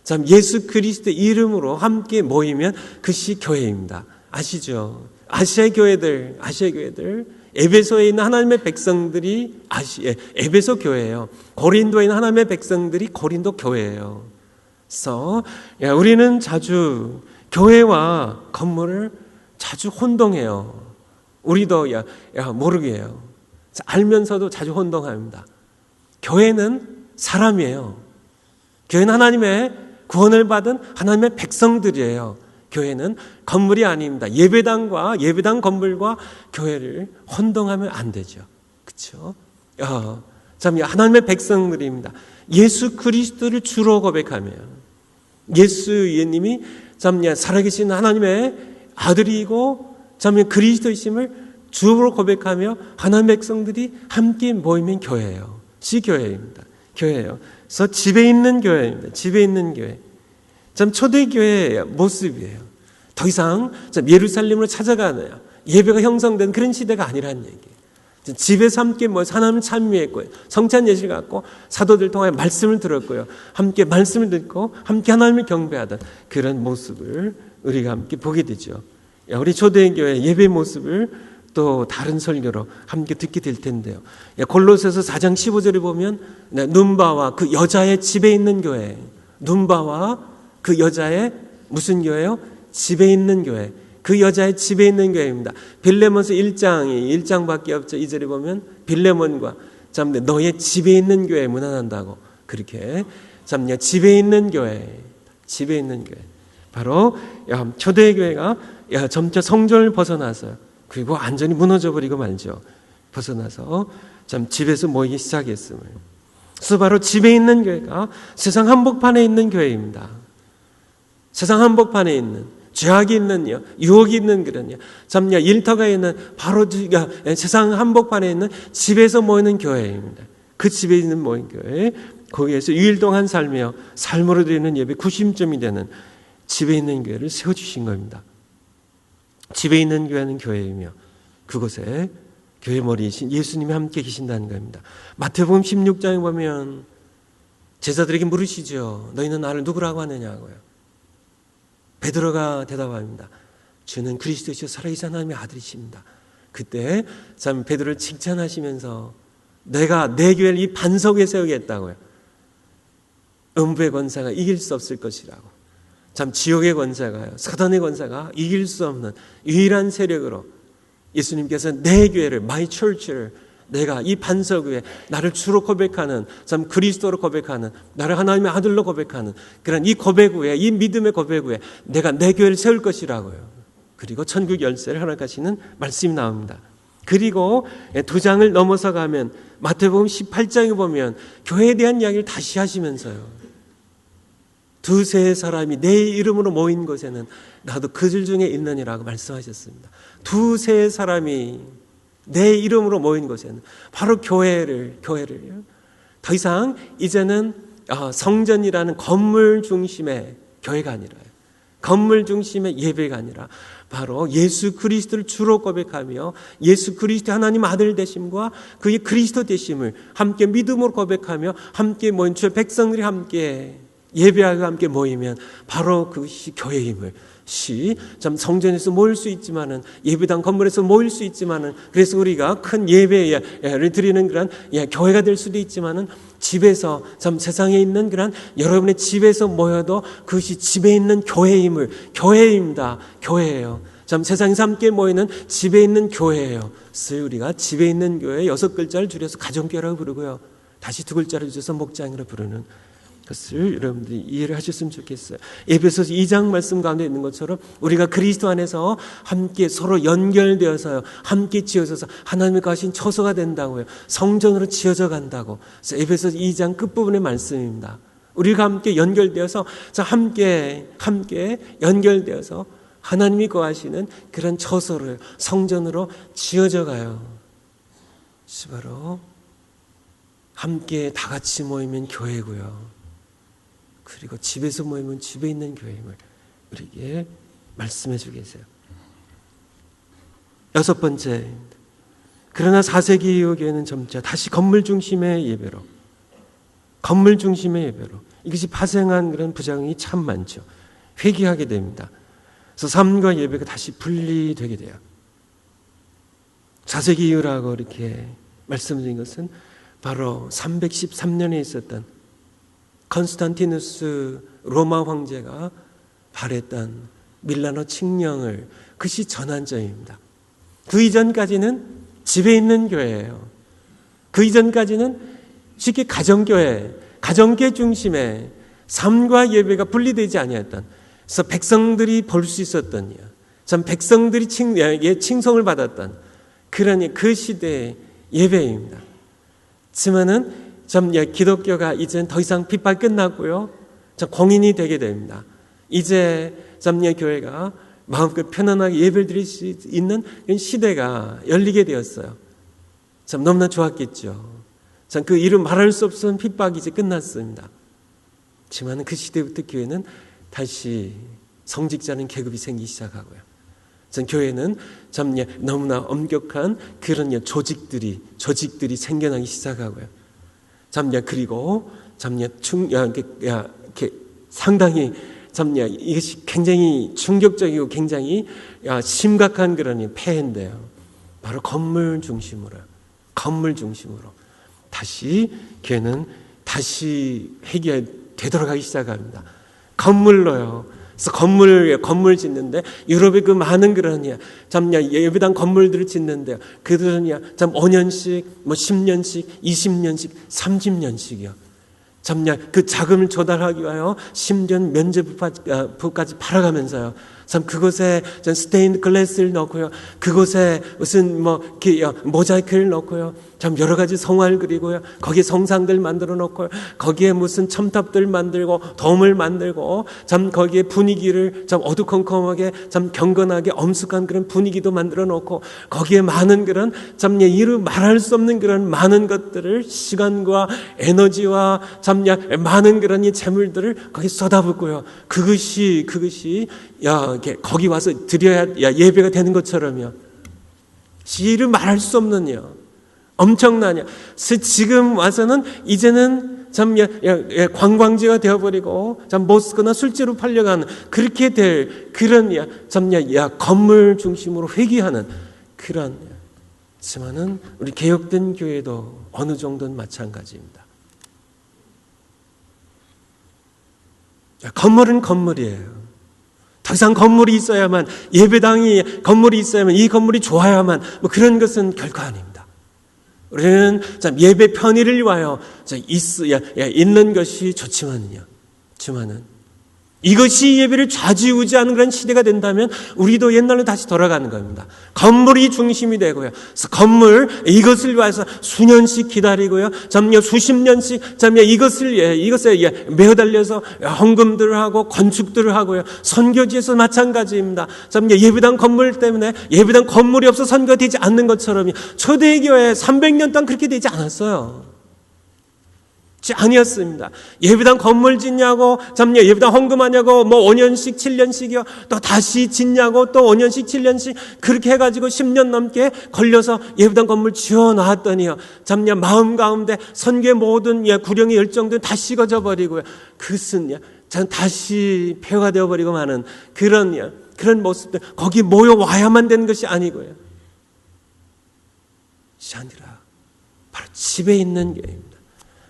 참 예수 그리스도의 이름으로 함께 모이면 그것이 교회입니다. 아시죠? 아시아 교회들 에베소에 있는 하나님의 백성들이 에베소 교회예요. 고린도에 있는 하나님의 백성들이 고린도 교회예요. 그래서 우리는 자주 교회와 건물을 자주 혼동해요. 우리도 모르게 해요. 알면서도 자주 혼동합니다. 교회는 사람이에요. 교회는 하나님의 구원을 받은 하나님의 백성들이에요. 교회는 건물이 아닙니다. 예배당 건물과 교회를 혼동하면 안 되죠. 그렇죠? 참 하나님의 백성들입니다. 예수 그리스도를 주로 고백하며 예수님이 참 살아계신 하나님의 아들이고 참 그리스도이심을 주로 고백하며 하나님의 백성들이 함께 모이면 교회예요. 교회입니다. 교회예요. 그래서 집에 있는 교회입니다. 집에 있는 교회. 참 초대교회의 모습이에요. 더 이상 예루살렘으로 찾아가는 예배가 형성된 그런 시대가 아니라는 얘기예요. 집에서 함께 하나님 찬미했고요. 성찬 예식을 갖고 사도들 통하여 말씀을 들었고요. 함께 말씀을 듣고 함께 하나님을 경배하던 그런 모습을 우리가 함께 보게 되죠. 우리 초대교회 예배 모습을 또 다른 설교로 함께 듣게 될 텐데요. 골로새서 4장 15절에 보면 눈바와 그 여자의 집에 있는 교회. 눈바와 그 여자의 무슨 교회요? 집에 있는 교회. 그 여자의 집에 있는 교회입니다. 빌레몬서 1장밖에 없죠. 2절에 보면 빌레몬과 참 너의 집에 있는 교회 문안한다고 그렇게 참 집에 있는 교회. 바로 초대교회가 점차 성전을 벗어나서 그리고 완전히 무너져 버리고 말죠. 벗어나서 참 집에서 모이기 시작했음을. 그래서 바로 집에 있는 교회가 세상 한복판에 있는 교회입니다. 세상 한복판에 있는 죄악이 있는 유혹이 있는 그런 참 일터가 있는 바로 세상 한복판에 있는 집에서 모이는 교회입니다. 그 집에 있는 모인 교회, 거기에서 유일동안 살며 삶으로 드리는 예배 구심점이 되는 집에 있는 교회를 세워주신 겁니다. 집에 있는 교회는 교회이며 그곳에 교회 머리이신 예수님이 함께 계신다는 겁니다. 마태복음 16장에 보면 제자들에게 물으시죠. 너희는 나를 누구라고 하느냐고요. 베드로가 대답합니다. 주는 그리스도시요 살아계신 하나님의 아들이십니다. 그때 참 베드로를 칭찬하시면서 내가 내 교회를 이 반석 위에 세우겠다고요. 음부의 권세가 이길 수 없을 것이라고. 참 지옥의 권세가요, 사단의 권세가 이길 수 없는 유일한 세력으로 예수님께서 내 교회를, my church를 내가 이 반석 위에 나를 주로 고백하는, 참 그리스도로 고백하는, 나를 하나님의 아들로 고백하는 그런 이 고백 위에, 이 믿음의 고백 위에 내가 내 교회를 세울 것이라고요. 그리고 천국 열쇠를 허락하시는 말씀이 나옵니다. 그리고 2장을 넘어서 가면 마태복음 18장에 보면 교회에 대한 이야기를 다시 하시면서요. 두세 사람이 내 이름으로 모인 곳에는 나도 그들 중에 있느니라고 말씀하셨습니다. 두세 사람이 내 이름으로 모인 곳에는 바로 교회를 더 이상 이제는 성전이라는 건물 중심의 교회가 아니라요. 건물 중심의 예배가 아니라 바로 예수 그리스도를 주로 고백하며 예수 그리스도 하나님 아들 되심과 그의 그리스도 되심을 함께 믿음으로 고백하며 함께 모인 주의 백성들이 함께 예배하고 함께 모이면 바로 그것이 교회임을 참 성전에서 모일 수 있지만은 예배당 건물에서 모일 수 있지만은 그래서 우리가 큰 예배를 드리는 그런 교회가 될 수도 있지만은 집에서 참 세상에 있는 그런 여러분의 집에서 모여도 그것이 집에 있는 교회임을 교회입니다. 교회예요. 참 세상에서 함께 모이는 집에 있는 교회예요. 그래서 우리가 집에 있는 교회 6글자를 줄여서 가정교회라고 부르고요. 다시 2글자를 줄여서 목장이라고 부르는 것을 여러분들이 이해를 하셨으면 좋겠어요. 에베소서 2장 말씀 가운데 있는 것처럼 우리가 그리스도 안에서 함께 서로 연결되어서요. 함께 지어져서 하나님의 거하신 처소가 된다고요. 성전으로 지어져 간다고. 그래서 에베소서 2장 끝부분의 말씀입니다. 우리가 함께 연결되어서 함께 연결되어서 하나님이 거하시는 그런 처소를 성전으로 지어져 가요. 바로 함께 다 같이 모이면 교회고요. 그리고 집에서 모이면 집에 있는 교회임을 우리에게 말씀해 주고 계세요. 6번째, 그러나 4세기 이후 교회는 점차 다시 건물 중심의 예배로 이것이 파생한 그런 부작용이 참 많죠. 회귀하게 됩니다. 그래서 삶과 예배가 다시 분리되게 돼요. 4세기 이후라고 이렇게 말씀드린 것은 바로 313년에 있었던 컨스탄티누스 로마 황제가 발했던 밀라노 칙령을 그것이 전환점입니다. 그 이전까지는 집에 있는 교회예요. 그 이전까지는 쉽게 가정교회 중심의 삶과 예배가 분리되지 아니했던, 그래서 백성들이 볼 수 있었던, 참 백성들이 칭송을 받았던 그런 그 시대의 예배입니다. 하지만은 기독교가 이제는 더 이상 핍박 끝났고요. 공인이 되게 됩니다. 이제 교회가 마음껏 편안하게 예배를 드릴 수 있는 시대가 열리게 되었어요. 참 너무나 좋았겠죠. 참 그 이름 말할 수 없는 핍박이 이제 끝났습니다. 하지만 그 시대부터 교회는 다시 성직자는 계급이 생기기 시작하고요. 참 교회는 참 너무나 엄격한 그런 조직들이 생겨나기 시작하고요. 그리고 상당히 이것이 굉장히 충격적이고 굉장히 심각한 그런 폐해인데요. 바로 건물 중심으로 다시 교회는 다시 되돌아가기 시작합니다. 건물로요. 그래서 건물 짓는데 유럽의 그 많은 그런 예배당 건물들을 짓는데요. 그들은 5년씩, 10년씩, 20년씩, 30년씩이요. 그 자금을 조달하기 위하여 심지어는 면제부까지 팔아가면서요. 참 그곳에 스테인드 글래스를 넣고요. 그곳에 무슨 모자이크를 넣고요. 참 여러 가지 성화를 그리고요. 거기에 성상들 만들어 놓고요. 거기에 무슨 첨탑들 만들고 돔을 만들고 참 거기에 분위기를 참 어두컴컴하게 참 경건하게 엄숙한 그런 분위기도 만들어 놓고 거기에 많은 그런 참 이루 말할 수 없는 그런 많은 것들을 시간과 에너지와 참 많은 그런 이 재물들을 거기에 쏟아붓고요. 그것이 거기 와서 드려야 예배가 되는 것처럼요. 이루 말할 수 없는요. 엄청나냐. 지금 와서는 이제는 참 관광지가 되어버리고 참 모스크나 술집으로 팔려가는 그렇게 될 그런 건물 중심으로 회귀하는 그런. 하지만은 우리 개혁된 교회도 어느 정도는 마찬가지입니다. 건물은 건물이에요. 더 이상 건물이 있어야만, 예배당이 건물이 있어야만, 이 건물이 좋아야만 그런 것은 결코 아닙니다. 우리는 예배 편의를 위하여 있는 것이 좋지만은 이것이 예배를 좌지우지하는 그런 시대가 된다면 우리도 옛날로 다시 돌아가는 겁니다. 건물이 중심이 되고요. 건물 이것을 위해서 수년씩 기다리고요. 수십 년씩 이것에 매어달려서 헌금들을 하고 건축들을 하고요. 선교지에서 마찬가지입니다. 예배당 건물 때문에 예배당 건물이 없어 선교가 되지 않는 것처럼 초대교회 300년 동안 그렇게 되지 않았어요. 아니었습니다. 예배당 건물 짓냐고, 예배당 헌금하냐고, 5년씩, 7년씩이요. 또 다시 짓냐고, 또 5년씩, 7년씩, 그렇게 해가지고 10년 넘게 걸려서 예배당 건물 지어놨더니요. 마음 가운데 선교의 모든 구령의 열정들은 다 식어져 버리고요. 그것은 다시 폐허가 되어버리고 마는 그런 모습들, 거기 모여와야만 되는 것이 아니고요. 그것이 아니라, 바로 집에 있는 교회입니다.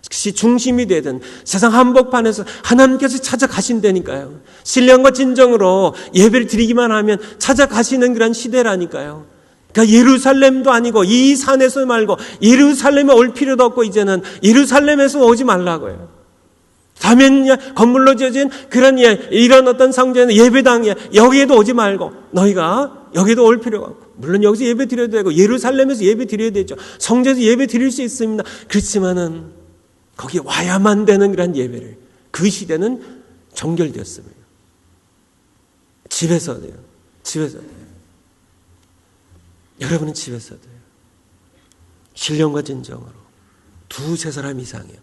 그것이 중심이 되든 세상 한복판에서 하나님께서 찾아가신다니까요. 신령과 진정으로 예배를 드리기만 하면 찾아가시는 그런 시대라니까요. 그러니까 예루살렘도 아니고 이 산에서 말고 예루살렘에 올 필요도 없고 이제는 예루살렘에서 오지 말라고요. 다면 건물로 지어진 그런 이런 어떤 성전의 예배당에 여기에도 오지 말고 너희가 여기도 올 필요가 없고, 물론 여기서 예배 드려도 되고 예루살렘에서 예배 드려야 되죠. 성전에서 예배 드릴 수 있습니다. 그렇지만은 거기 와야만 되는 그런 예배를, 그 시대는 종결되었습니다. 집에서 돼요. 집에서 돼요. 여러분은 집에서 돼요. 신령과 진정으로 두세 사람 이상이요.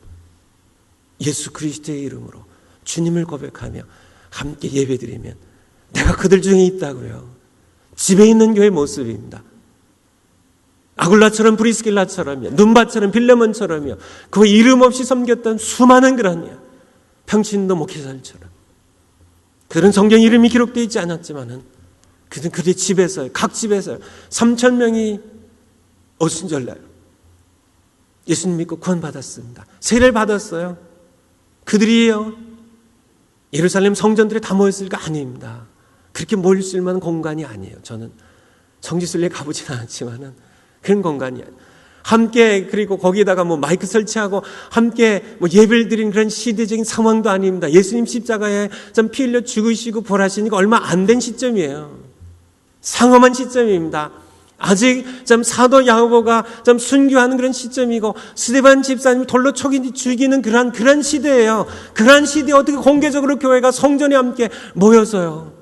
예수 그리스도의 이름으로 주님을 고백하며 함께 예배드리면 내가 그들 중에 있다고요. 집에 있는 교회의 모습입니다. 아굴라처럼 브리스길라처럼요, 눈밭처럼 빌레몬처럼요, 그 이름 없이 섬겼던 수많은 그런 평신도 목회자들처럼 그런 성경 이름이 기록되어 있지 않았지만은 그들의 집에서요, 각 집에서요 3,000명이 오순절날 예수님 믿고 구원받았습니다. 세례를 받았어요. 그들이요 예루살렘 성전들에 다 모였을까? 아닙니다. 그렇게 모일 수 있을 만한 공간이 아니에요. 저는 성지순례 가보진 않았지만은 그런 공간이 아니에요. 함께, 그리고 거기에다가 마이크 설치하고 함께 예배를 드린 그런 시대적인 상황도 아닙니다. 예수님 십자가에 피 흘려 죽으시고 부활하시니까 얼마 안 된 시점이에요. 상엄한 시점입니다. 아직 사도 야고보가 순교하는 그런 시점이고 스데반 집사님이 돌로 죽이는 그런 시대예요. 그런 시대에 어떻게 공개적으로 교회가 성전에 함께 모여서요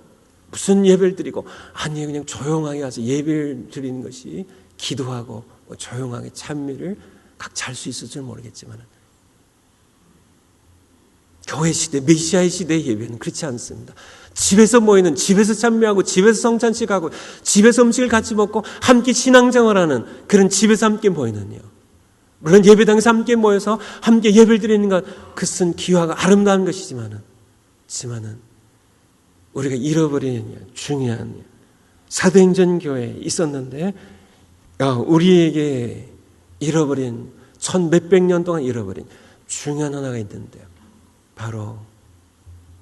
무슨 예배를 드리고, 아니 그냥 조용하게 가서 예배를 드리는 것이 기도하고 조용하게 찬미를 각자 할 수 있을 줄 모르겠지만 교회 시대, 메시아의 시대의 예배는 그렇지 않습니다. 집에서 모이는, 집에서 찬미하고 집에서 성찬식 하고 집에서 음식을 같이 먹고 함께 신앙생활하는 그런 집에서 함께 모이는요. 물론 예배당에서 함께 모여서 함께 예배를 드리는 것, 그것은 귀하고 아름다운 것이지만은 우리가 잃어버린 중요한 사도행전 교회에 있었는데 우리에게 잃어버린 1,000몇백 년 동안 잃어버린 중요한 하나가 있는데요. 바로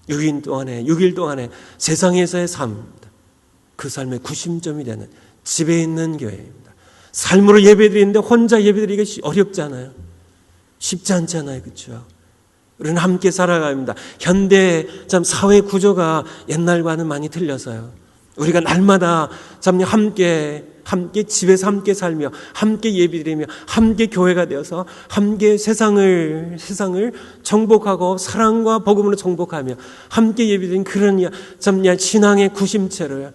6일 동안의 세상에서의 삶입니다. 그 삶의 구심점이 되는 집에 있는 교회입니다. 삶으로 예배드리는데 혼자 예배드리기 어렵잖아요. 쉽지 않잖아요. 그렇죠? 우리는 함께 살아갑니다. 현대 사회 구조가 옛날과는 많이 틀려서요. 우리가 날마다 함께 집에서 함께 살며 함께 예배드리며 함께 교회가 되어서 함께 세상을 정복하고 사랑과 복음으로 정복하며 함께 예배드리는 그런 신앙의 구심체로요,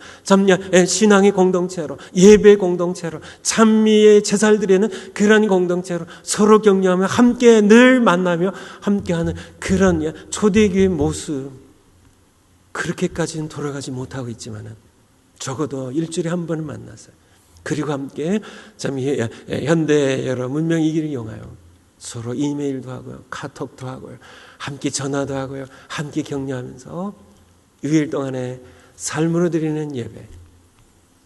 신앙의 공동체로, 예배 공동체로, 찬미의 제사를 드리는 그런 공동체로 서로 격려하며 함께 늘 만나며 함께하는 그런 초대교회의 모습, 그렇게까지는 돌아가지 못하고 있지만은 적어도 일주일에 한 번은 만나서요. 그리고 함께 현대 여러 문명이기를 이용하여 서로 이메일도 하고요, 카톡도 하고요, 함께 전화도 하고요, 함께 격려하면서 6일 동안의 삶으로 드리는 예배,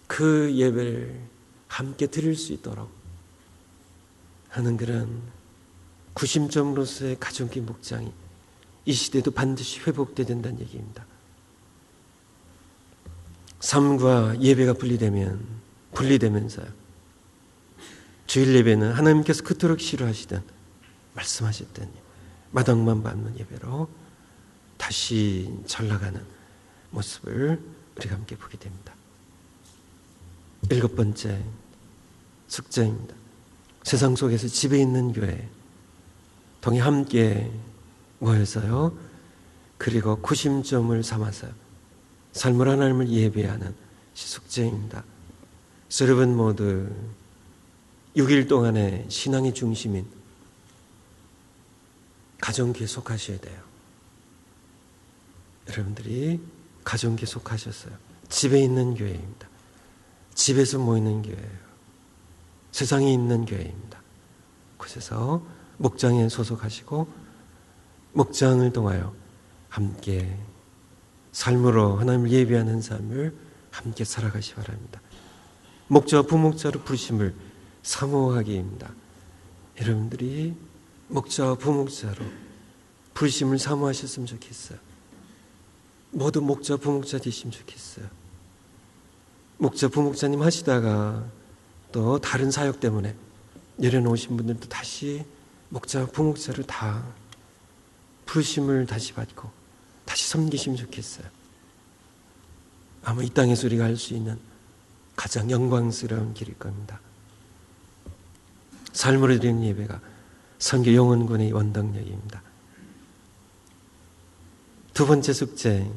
그 예배를 함께 드릴 수 있도록 하는 그런 구심점으로서의 가정교회 목장이 이 시대도 반드시 회복돼야 된다는 얘기입니다. 삶과 예배가 분리되면서요, 주일 예배는 하나님께서 그토록 싫어하시던 말씀하셨던 마당만 밟는 예배로 다시 잘 나가는 모습을 우리가 함께 보게 됩니다. 7번째 숙제입니다. 세상 속에서 집에 있는 교회 동에 함께 모여서요, 그리고 구심점을 삼아서 삶을 하나님을 예배하는 숙제입니다. 여러분 모두 6일 동안의 신앙의 중심인 가정교회 속하셔야 돼요. 여러분들이 가정교회 속하셨어요. 집에 있는 교회입니다. 집에서 모이는 교회예요. 세상에 있는 교회입니다. 그래서 목장에 소속하시고 목장을 통하여 함께 삶으로 하나님을 예배하는 삶을 함께 살아가시 바랍니다. 목자와 부목자로 부르심을 사모하기입니다. 여러분들이 목자와 부목자로 부르심을 사모하셨으면 좋겠어요. 모두 목자 부목자 되시면 좋겠어요. 목자 부목자님 하시다가 또 다른 사역 때문에 내려놓으신 분들도 다시 목자 부목자로 다 부르심을 다시 받고 다시 섬기시면 좋겠어요. 아마 이 땅에서 우리가 할 수 있는 가장 영광스러운 길일 겁니다. 삶으로 드리는 예배가 선교 영혼군의 원동력입니다. 두 번째 숙제,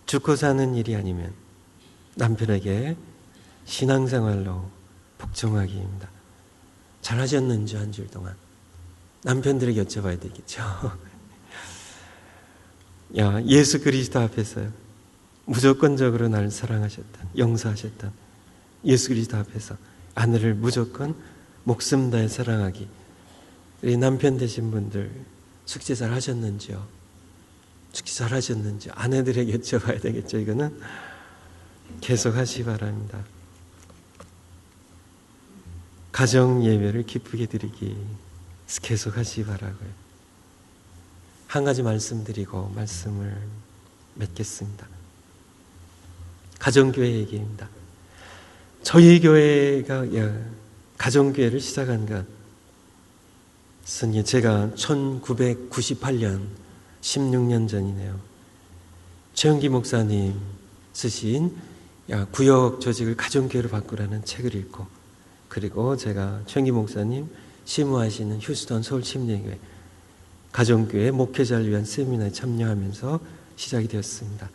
죽고 사는 일이 아니면 남편에게 신앙생활로 복종하기입니다. 잘하셨는지 한 주일 동안 남편들에게 여쭤봐야 되겠죠. 예수 그리스도 앞에서요, 무조건적으로 나를 사랑하셨던, 용서하셨던 예수 그리스도 앞에서 아내를 무조건 목숨 다해 사랑하기. 우리 남편 되신 분들 숙제 잘 하셨는지요? 숙제 잘 하셨는지 아내들에게 여쭤봐야 되겠죠. 이거는 계속 하시기 바랍니다. 가정 예배를 기쁘게 드리기 계속 하시기 바라고요. 한 가지 말씀드리고 말씀을 맺겠습니다. 가정교회 얘기입니다. 저희 교회가 가정교회를 시작한 것은 제가 1998년 16년 전이네요. 최영기 목사님 쓰신 구역 조직을 가정교회로 바꾸라는 책을 읽고, 그리고 제가 최영기 목사님 심무하시는 휴스턴 서울 침례교회 가정교회 목회자를 위한 세미나에 참여하면서 시작이 되었습니다.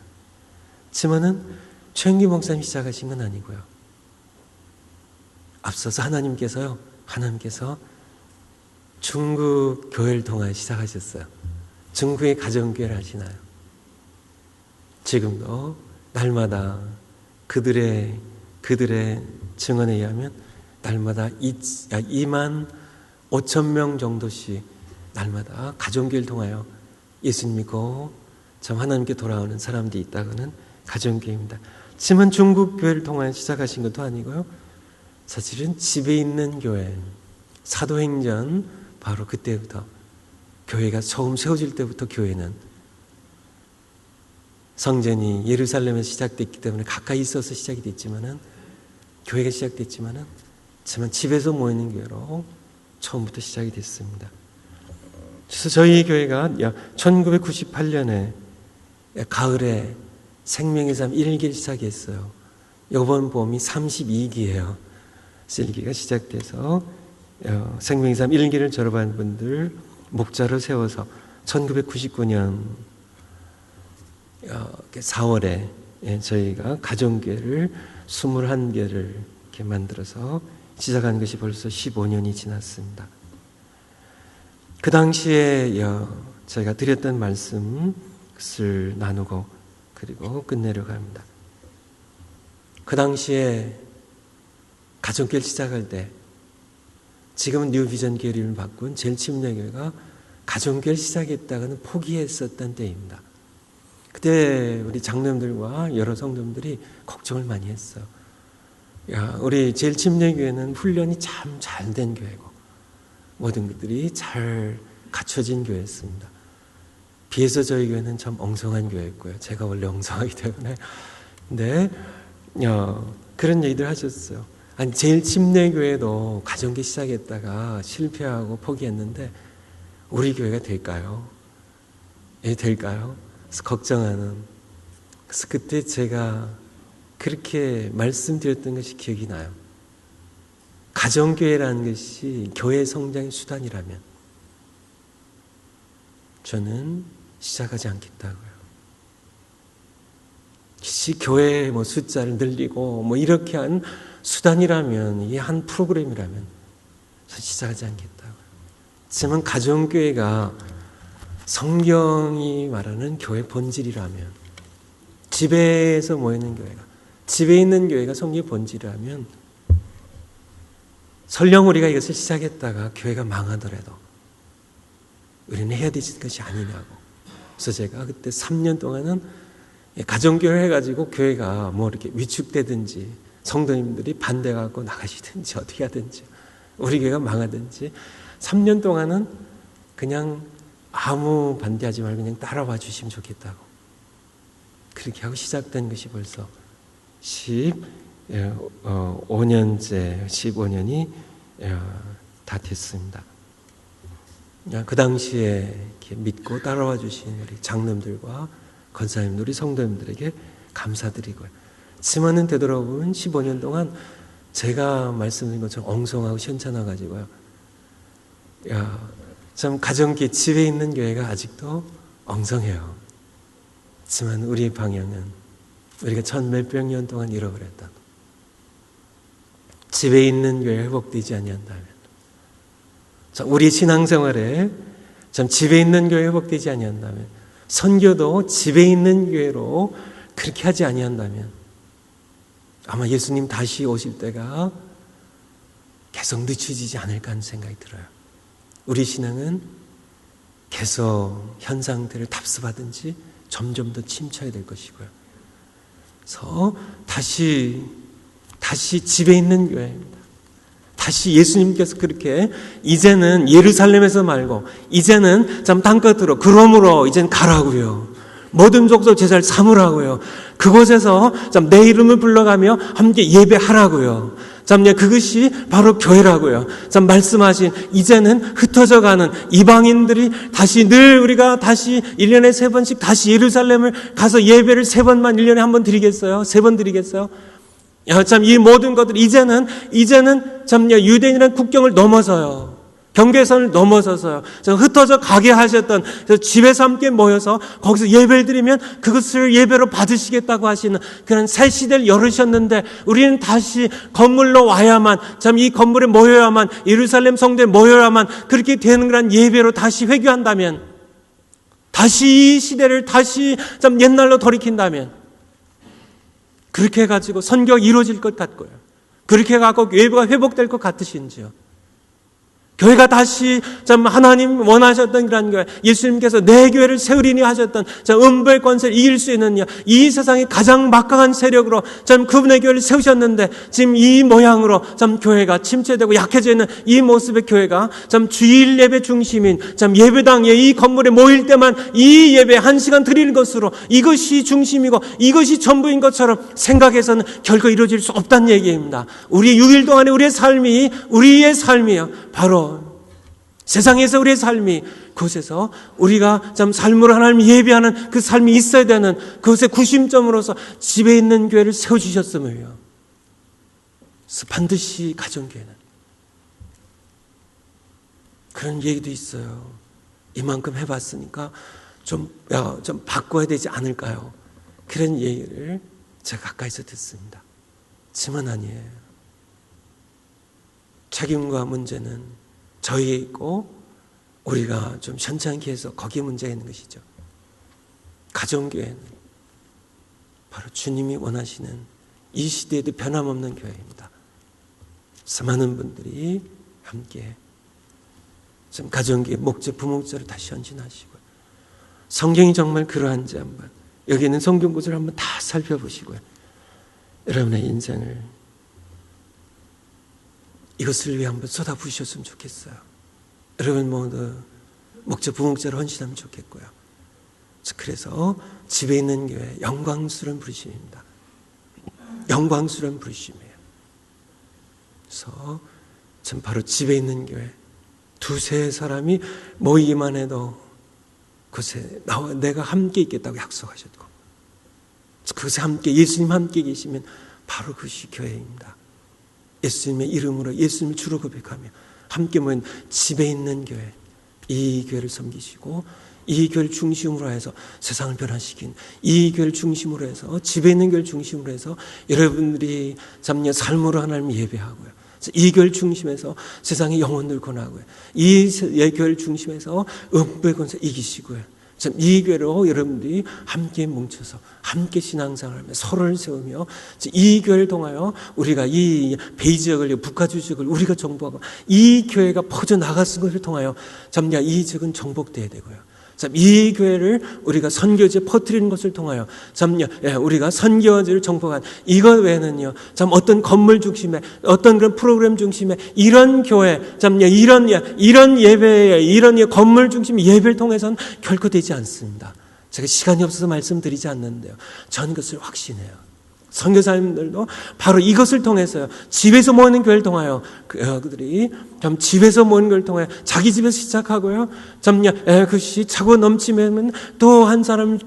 하지만은 최영기 목사님이 시작하신 건 아니고요. 앞서서 하나님께서 중국 교회를 통하여 시작하셨어요. 중국의 가정교회를 하시나요? 지금도 날마다 그들의 증언에 의하면 날마다 2만 5천 명 정도씩 날마다 가정교회를 통하여 예수님 믿고 참 하나님께 돌아오는 사람들이 있다고는 가정교회입니다. 하지만 중국 교회를 통하여 시작하신 것도 아니고요. 사실은 집에 있는 교회, 사도행전 바로 그때부터 교회가 처음 세워질 때부터 교회는 성전이 예루살렘에서 시작됐기 때문에 가까이 있어서 시작이 됐지만은, 교회가 시작됐지만은 하지만 집에서 모이는 교회로 처음부터 시작이 됐습니다. 그래서 저희 교회가 1998년에 가을에 생명의 삶 1기를 시작했어요. 이번 봄이 32기예요. 일기가 시작돼서 생명의 삶 1기를 졸업한 분들 목자로 세워서 1999년 4월에 저희가 가정교회를 21개를 이렇게 만들어서 시작한 것이 벌써 15년이 지났습니다. 그 당시에 저희가 드렸던 말씀을 나누고 그리고 끝내려고 합니다. 그 당시에 가정교회를 시작할 때, 지금은 뉴비전 교회 이름을 바꾼 제일침례교회가 가정교회를 시작했다가는 포기했었던 때입니다. 그때 우리 장로님들과 여러 성도님들이 걱정을 많이 했어요. 우리 제일침례교회는 훈련이 참 잘 된 교회고 모든 것들이 잘 갖춰진 교회였습니다. 비해서 저희 교회는 참 엉성한 교회였고요. 제가 원래 엉성하기 때문에. 근데 그런 얘기들 하셨어요. 아니, 제일침례교회도 가정교회 시작했다가 실패하고 포기했는데 우리 교회가 될까요? 될까요? 그래서 걱정하는. 그래서 그때 제가 그렇게 말씀드렸던 것이 기억이 나요. 가정교회라는 것이 교회 성장의 수단이라면 저는 시작하지 않겠다고요. 교회 숫자를 늘리고 이렇게 한 수단이라면, 이게 한 프로그램이라면 저는 시작하지 않겠다고요. 하지만 가정교회가 성경이 말하는 교회 본질이라면, 집에서 모이는 교회가, 집에 있는 교회가 성경의 본질이라면, 설령 우리가 이것을 시작했다가 교회가 망하더라도 우리는 해야 되는 것이 아니냐고. 그래서 제가 그때 3년 동안은 가정교회 해가지고 교회가 이렇게 위축되든지 성도님들이 반대하고 나가시든지 어떻게 하든지 우리 교회가 망하든지 3년 동안은 그냥 아무 반대하지 말고 그냥 따라와 주시면 좋겠다고. 그렇게 하고 시작된 것이 벌써 15년이 다 됐습니다. 그 당시에 이렇게 믿고 따라와 주신 우리 장로님들과 권사님들, 우리 성도님들에게 감사드리고요. 하지만은 되돌아보면 15년 동안 제가 말씀드린 것처럼 엉성하고 현찮아가지고요. 참 가정교회, 집에 있는 교회가 아직도 엉성해요. 하지만 우리의 방향은 우리가 천 몇백 년 동안 잃어버렸다. 집에 있는 교회가 회복되지 아니한다면, 우리 신앙생활에 참 집에 있는 교회가 회복되지 아니한다면, 선교도 집에 있는 교회로 그렇게 하지 아니한다면 아마 예수님 다시 오실 때가 계속 늦춰지지 않을까 하는 생각이 들어요. 우리 신앙은 계속 현 상태를 답습하든지 점점 더 침체해야 될 것이고요. 그래서 다시 집에 있는 교회입니다. 다시 예수님께서 그렇게 이제는 예루살렘에서 말고 이제는 참 땅끝으로, 그러므로 이제는 가라고요. 모든 족속 제사를 삼으라고요. 그곳에서 참 내 이름을 불러가며 함께 예배하라고요. 참 그것이 바로 교회라고요. 참 말씀하신 이제는 흩어져가는 이방인들이 다시 늘 우리가 다시 1년에 3번씩 다시 예루살렘을 가서 예배를 3번만 1년에 한 번 드리겠어요? 3번 드리겠어요? 참 이 모든 것들이 이제는 참 유대인이라는 국경을 넘어서요. 경계선을 넘어서서요. 흩어져 가게 하셨던 집에서 함께 모여서 거기서 예배를 드리면 그것을 예배로 받으시겠다고 하시는 그런 새 시대를 열으셨는데, 우리는 다시 건물로 와야만, 참 이 건물에 모여야만, 예루살렘 성전에 모여야만 그렇게 되는 그런 예배로 다시 회귀한다면, 다시 이 시대를 다시 참 옛날로 돌이킨다면, 그렇게 해가지고 선교가 이루어질 것 같고요. 그렇게 해가지고 예배가 회복될 것 같으신지요. 교회가 다시 참 하나님 원하셨던 그런 교회, 예수님께서 내 교회를 세우리니 하셨던 참 음부의 권세를 이길 수 있는 이 세상의 가장 막강한 세력으로 참 그분의 교회를 세우셨는데, 지금 이 모양으로 참 교회가 침체되고 약해져 있는 이 모습의 교회가 참 주일 예배 중심인 참 예배당에 이 건물에 모일 때만 이 예배 1시간 드리는 것으로 이것이 중심이고 이것이 전부인 것처럼 생각해서는 결코 이루어질 수 없다는 얘기입니다. 우리 6일 동안의 우리의 삶이요, 바로 세상에서 우리의 삶이, 그곳에서 우리가 참 삶으로 하나님 예배하는 그 삶이 있어야 되는 그것의 구심점으로서 집에 있는 교회를 세워주셨음을요. 그래서 반드시 가정교회는 그런 얘기도 있어요. 이만큼 해봤으니까 좀 바꿔야 되지 않을까요? 그런 얘기를 제가 가까이서 듣습니다. 하지만 아니에요. 책임과 문제는 저희에 있고 우리가 좀 현찮게 해서 거기에 문제가 있는 것이죠. 가정교회는 바로 주님이 원하시는 이 시대에도 변함없는 교회입니다. 많은 분들이 함께 좀 가정교회 목적, 부목적으로 다시 헌신하시고요. 성경이 정말 그러한지 한번, 여기 있는 성경 구절을 한번 다 살펴보시고요. 여러분의 인생을 이것을 위해 한번 쏟아부으셨으면 좋겠어요. 여러분 모두 목적, 부목적으로 헌신하면 좋겠고요. 그래서 집에 있는 교회, 영광스러운 부르심입니다. 영광스러운 부르심이에요. 그래서 참 바로 집에 있는 교회, 두세 사람이 모이기만 해도 그것에 나와 내가 함께 있겠다고 약속하셨고, 그것에 함께 예수님 함께 계시면 바로 그것이 교회입니다. 예수님의 이름으로 예수님을 주로 고백하며 함께 모인 집에 있는 교회, 이 교회를 섬기시고 이 교회를 중심으로 해서 세상을 변화시킨 이 교회를 중심으로 해서 집에 있는 교회를 중심으로 해서 여러분들이 참여 삶으로 하나님을 예배하고요. 이 교회를 중심해서 세상의 영혼들 권하고요. 이 교회를 중심해서 음부의 권세 이기시고요. 참 이 교회로 여러분들이 함께 뭉쳐서 함께 신앙생활하며 서로를 세우며 이 교회를 통하여 우리가 이 베이지역을 북아주 지역을 우리가 정복하고 이 교회가 퍼져나갔은 것을 통하여 참 이 지역은 정복되어야 되고요. 참 이 교회를 우리가 선교지에 퍼뜨리는 것을 통하여 참 우리가 선교지를 정복한 이것 외에는요, 참 어떤 건물 중심의 어떤 그런 프로그램 중심의 이런 교회, 참 이런 예배에 이런 건물 중심의 예배를 통해서는 결코 되지 않습니다. 제가 시간이 없어서 말씀드리지 않는데요, 전 그것을 확신해요. 선교사님들도 바로 이것을 통해서요, 집에서 모이는 교회를 통하여 그들이 참 집에서 모이는 교회를 통해 자기 집에서 시작하고요, 참 그것이 차고 넘치면 또 한 사람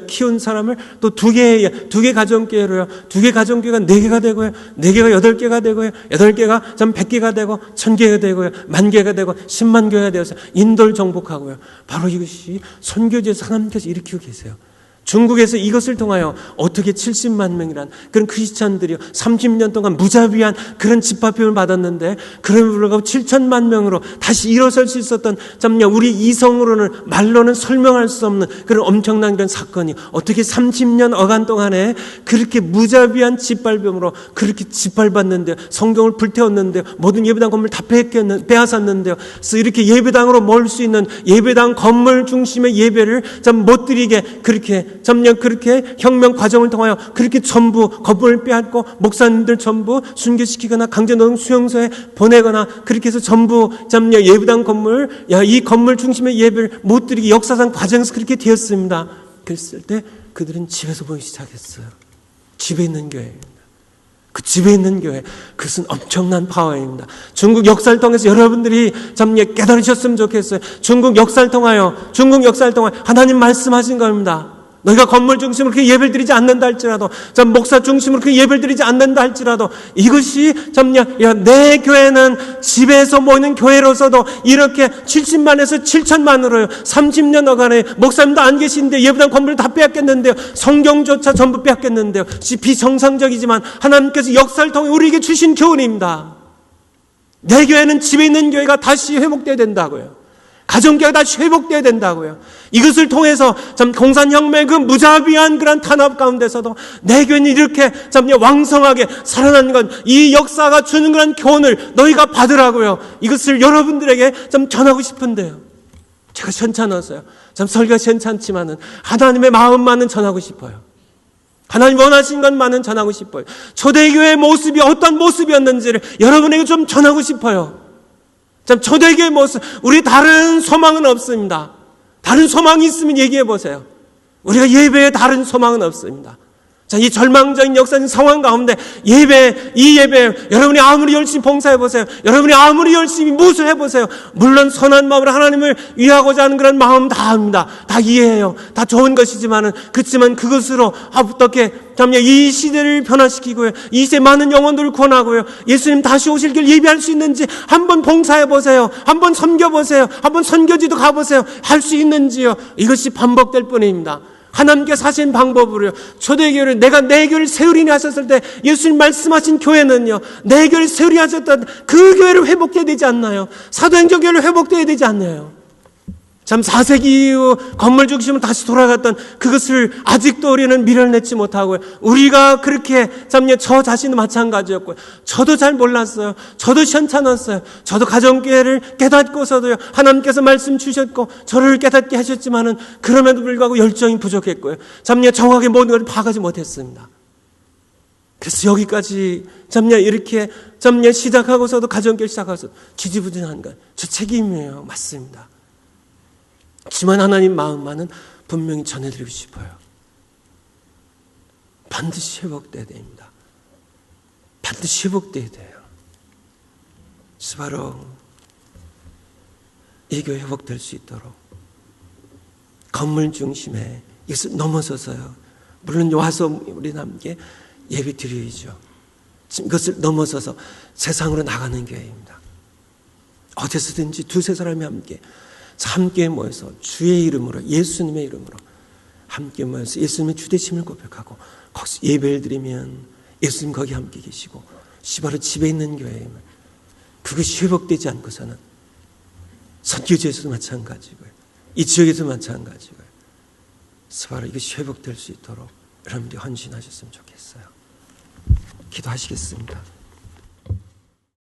키운 사람을 또 두 개 가정교회로요, 2개 가정교회가 4개가 되고요, 4개가 8개가 되고요, 8개가 참 100개가 되고 1000개가 되고요, 10,000개가 되고 10만 교회가 되어서 인도를 정복하고요. 바로 이것이 선교지에서 하나님께서 일으키고 계세요. 중국에서 이것을 통하여 어떻게 70만 명이란 그런 크리스찬들이 30년 동안 무자비한 그런 집합임을 받았는데, 그럼에도 불구하고 7천만 명으로 다시 일어설 수 있었던 우리 이성으로는 말로는 설명할 수 없는 그런 엄청난 그런 사건이 어떻게 30년 어간 동안에 그렇게 무자비한 짓밟음으로 그렇게 짓밟았는데요, 성경을 불태웠는데요, 모든 예배당 건물 다 빼앗았는데요, 그래서 이렇게 예배당으로 모을 수 있는 예배당 건물 중심의 예배를 못 드리게 그렇게 혁명 과정을 통하여 그렇게 전부 건물을 빼앗고 목사님들 전부 순교시키거나 강제노동 수용소에 보내거나 그렇게 해서 전부 예배당 건물, 이 건물 중심의 예배를 못 드리게 역사상 과정에서 그렇게 되었습니다. 그랬을 때 그들은 집에서 보기 시작했어요. 집에 있는 교회입니다. 그 집에 있는 교회, 그것은 엄청난 파워입니다. 중국 역사를 통해서 여러분들이 깨달으셨으면 좋겠어요. 중국 역사를 통하여 하나님 말씀하신 겁니다. 너희가 건물 중심으로 그렇게 예배를 드리지 않는다 할지라도, 목사 중심으로 그렇게 예배를 드리지 않는다 할지라도, 이것이 내 교회는 집에서 모이는 교회로서도 이렇게 70만에서 7천만으로요, 30년 어간에 목사님도 안 계신데 예배당 건물을 다 빼앗겠는데요, 성경조차 전부 빼앗겠는데요, 비정상적이지만 하나님께서 역사를 통해 우리에게 주신 교훈입니다. 내 교회는 집에 있는 교회가 다시 회복되어야 된다고요. 가정교회가 다시 회복되어야 된다고요. 이것을 통해서 공산혁명의 그 무자비한 그런 탄압 가운데서도 내 교회는 이렇게 왕성하게 살아나는 건 이 역사가 주는 그런 교훈을 너희가 받으라고요. 이것을 여러분들에게 전하고 싶은데요, 제가 현찮아서요, 설교가 현찮지만은 하나님의 마음만은 전하고 싶어요. 하나님 원하신 것만은 전하고 싶어요. 초대교회의 모습이 어떤 모습이었는지를 여러분에게 좀 전하고 싶어요. 초대교회의 모습, 우리 다른 소망은 없습니다. 다른 소망이 있으면 얘기해 보세요. 우리가 예배에 다른 소망은 없습니다. 이 절망적인 역사적인 상황 가운데 이 예배, 여러분이 아무리 열심히 봉사해 보세요. 여러분이 아무리 열심히 무술해 보세요. 물론 선한 마음으로 하나님을 위하고자 하는 그런 마음 다 합니다. 다 이해해요. 다 좋은 것이지만은, 그렇지만 그것으로 어떻게 이 시대를 변화시키고요, 이 시대 많은 영혼들을 구원하고요, 예수님 다시 오실 길 예비할 수 있는지 한번 봉사해 보세요. 한번 섬겨 보세요. 한번 선교지도 가보세요. 할 수 있는지요? 이것이 반복될 뿐입니다. 하나님께서 하신 방법으로요, 초대교회를 내가 내 교회를 세우리니 하셨을 때 예수님 말씀하신 교회는요, 내 교회를 세우리 하셨던 그 교회를 회복해야 되지 않나요? 사도행전 교회를 회복해야 되지 않나요? 4세기 이후 건물 중심으로 다시 돌아갔던 그것을 아직도 우리는 밀어내지 못하고요, 우리가 그렇게 저 자신도 마찬가지였고요, 저도 잘 몰랐어요. 저도 현찮았어요. 저도 가정교회를 깨닫고서도요, 하나님께서 말씀 주셨고 저를 깨닫게 하셨지만은 그럼에도 불구하고 열정이 부족했고요, 정확하게 모든 것을 파악하지 못했습니다. 그래서 여기까지 이렇게 시작하고서도 가정교회 시작하고서 지지부진한 건 저 책임이에요. 맞습니다. 하지만 하나님 마음만은 분명히 전해드리고 싶어요. 반드시 회복돼야 됩니다. 반드시 회복돼야 돼요. 그래서 바로 이 교회 회복될 수 있도록 건물 중심에 이것을 넘어서서요. 물론 와서 우리는 함께 예배 드려야죠. 지금 이것을 넘어서서 세상으로 나가는 교회입니다. 어디서든지 두세 사람이 함께 모여서 주의 이름으로, 예수님의 이름으로 함께 모여서 예수님의 주되심을 고백하고 거기서 예배를 드리면 예수님 거기 함께 계시고 바로 집에 있는 교회임을, 그것이 회복되지 않고서는 선교지에서도 마찬가지고요, 이 지역에서 마찬가지고요. 그래서 바로 이것이 회복될 수 있도록 여러분들이 헌신하셨으면 좋겠어요. 기도하시겠습니다.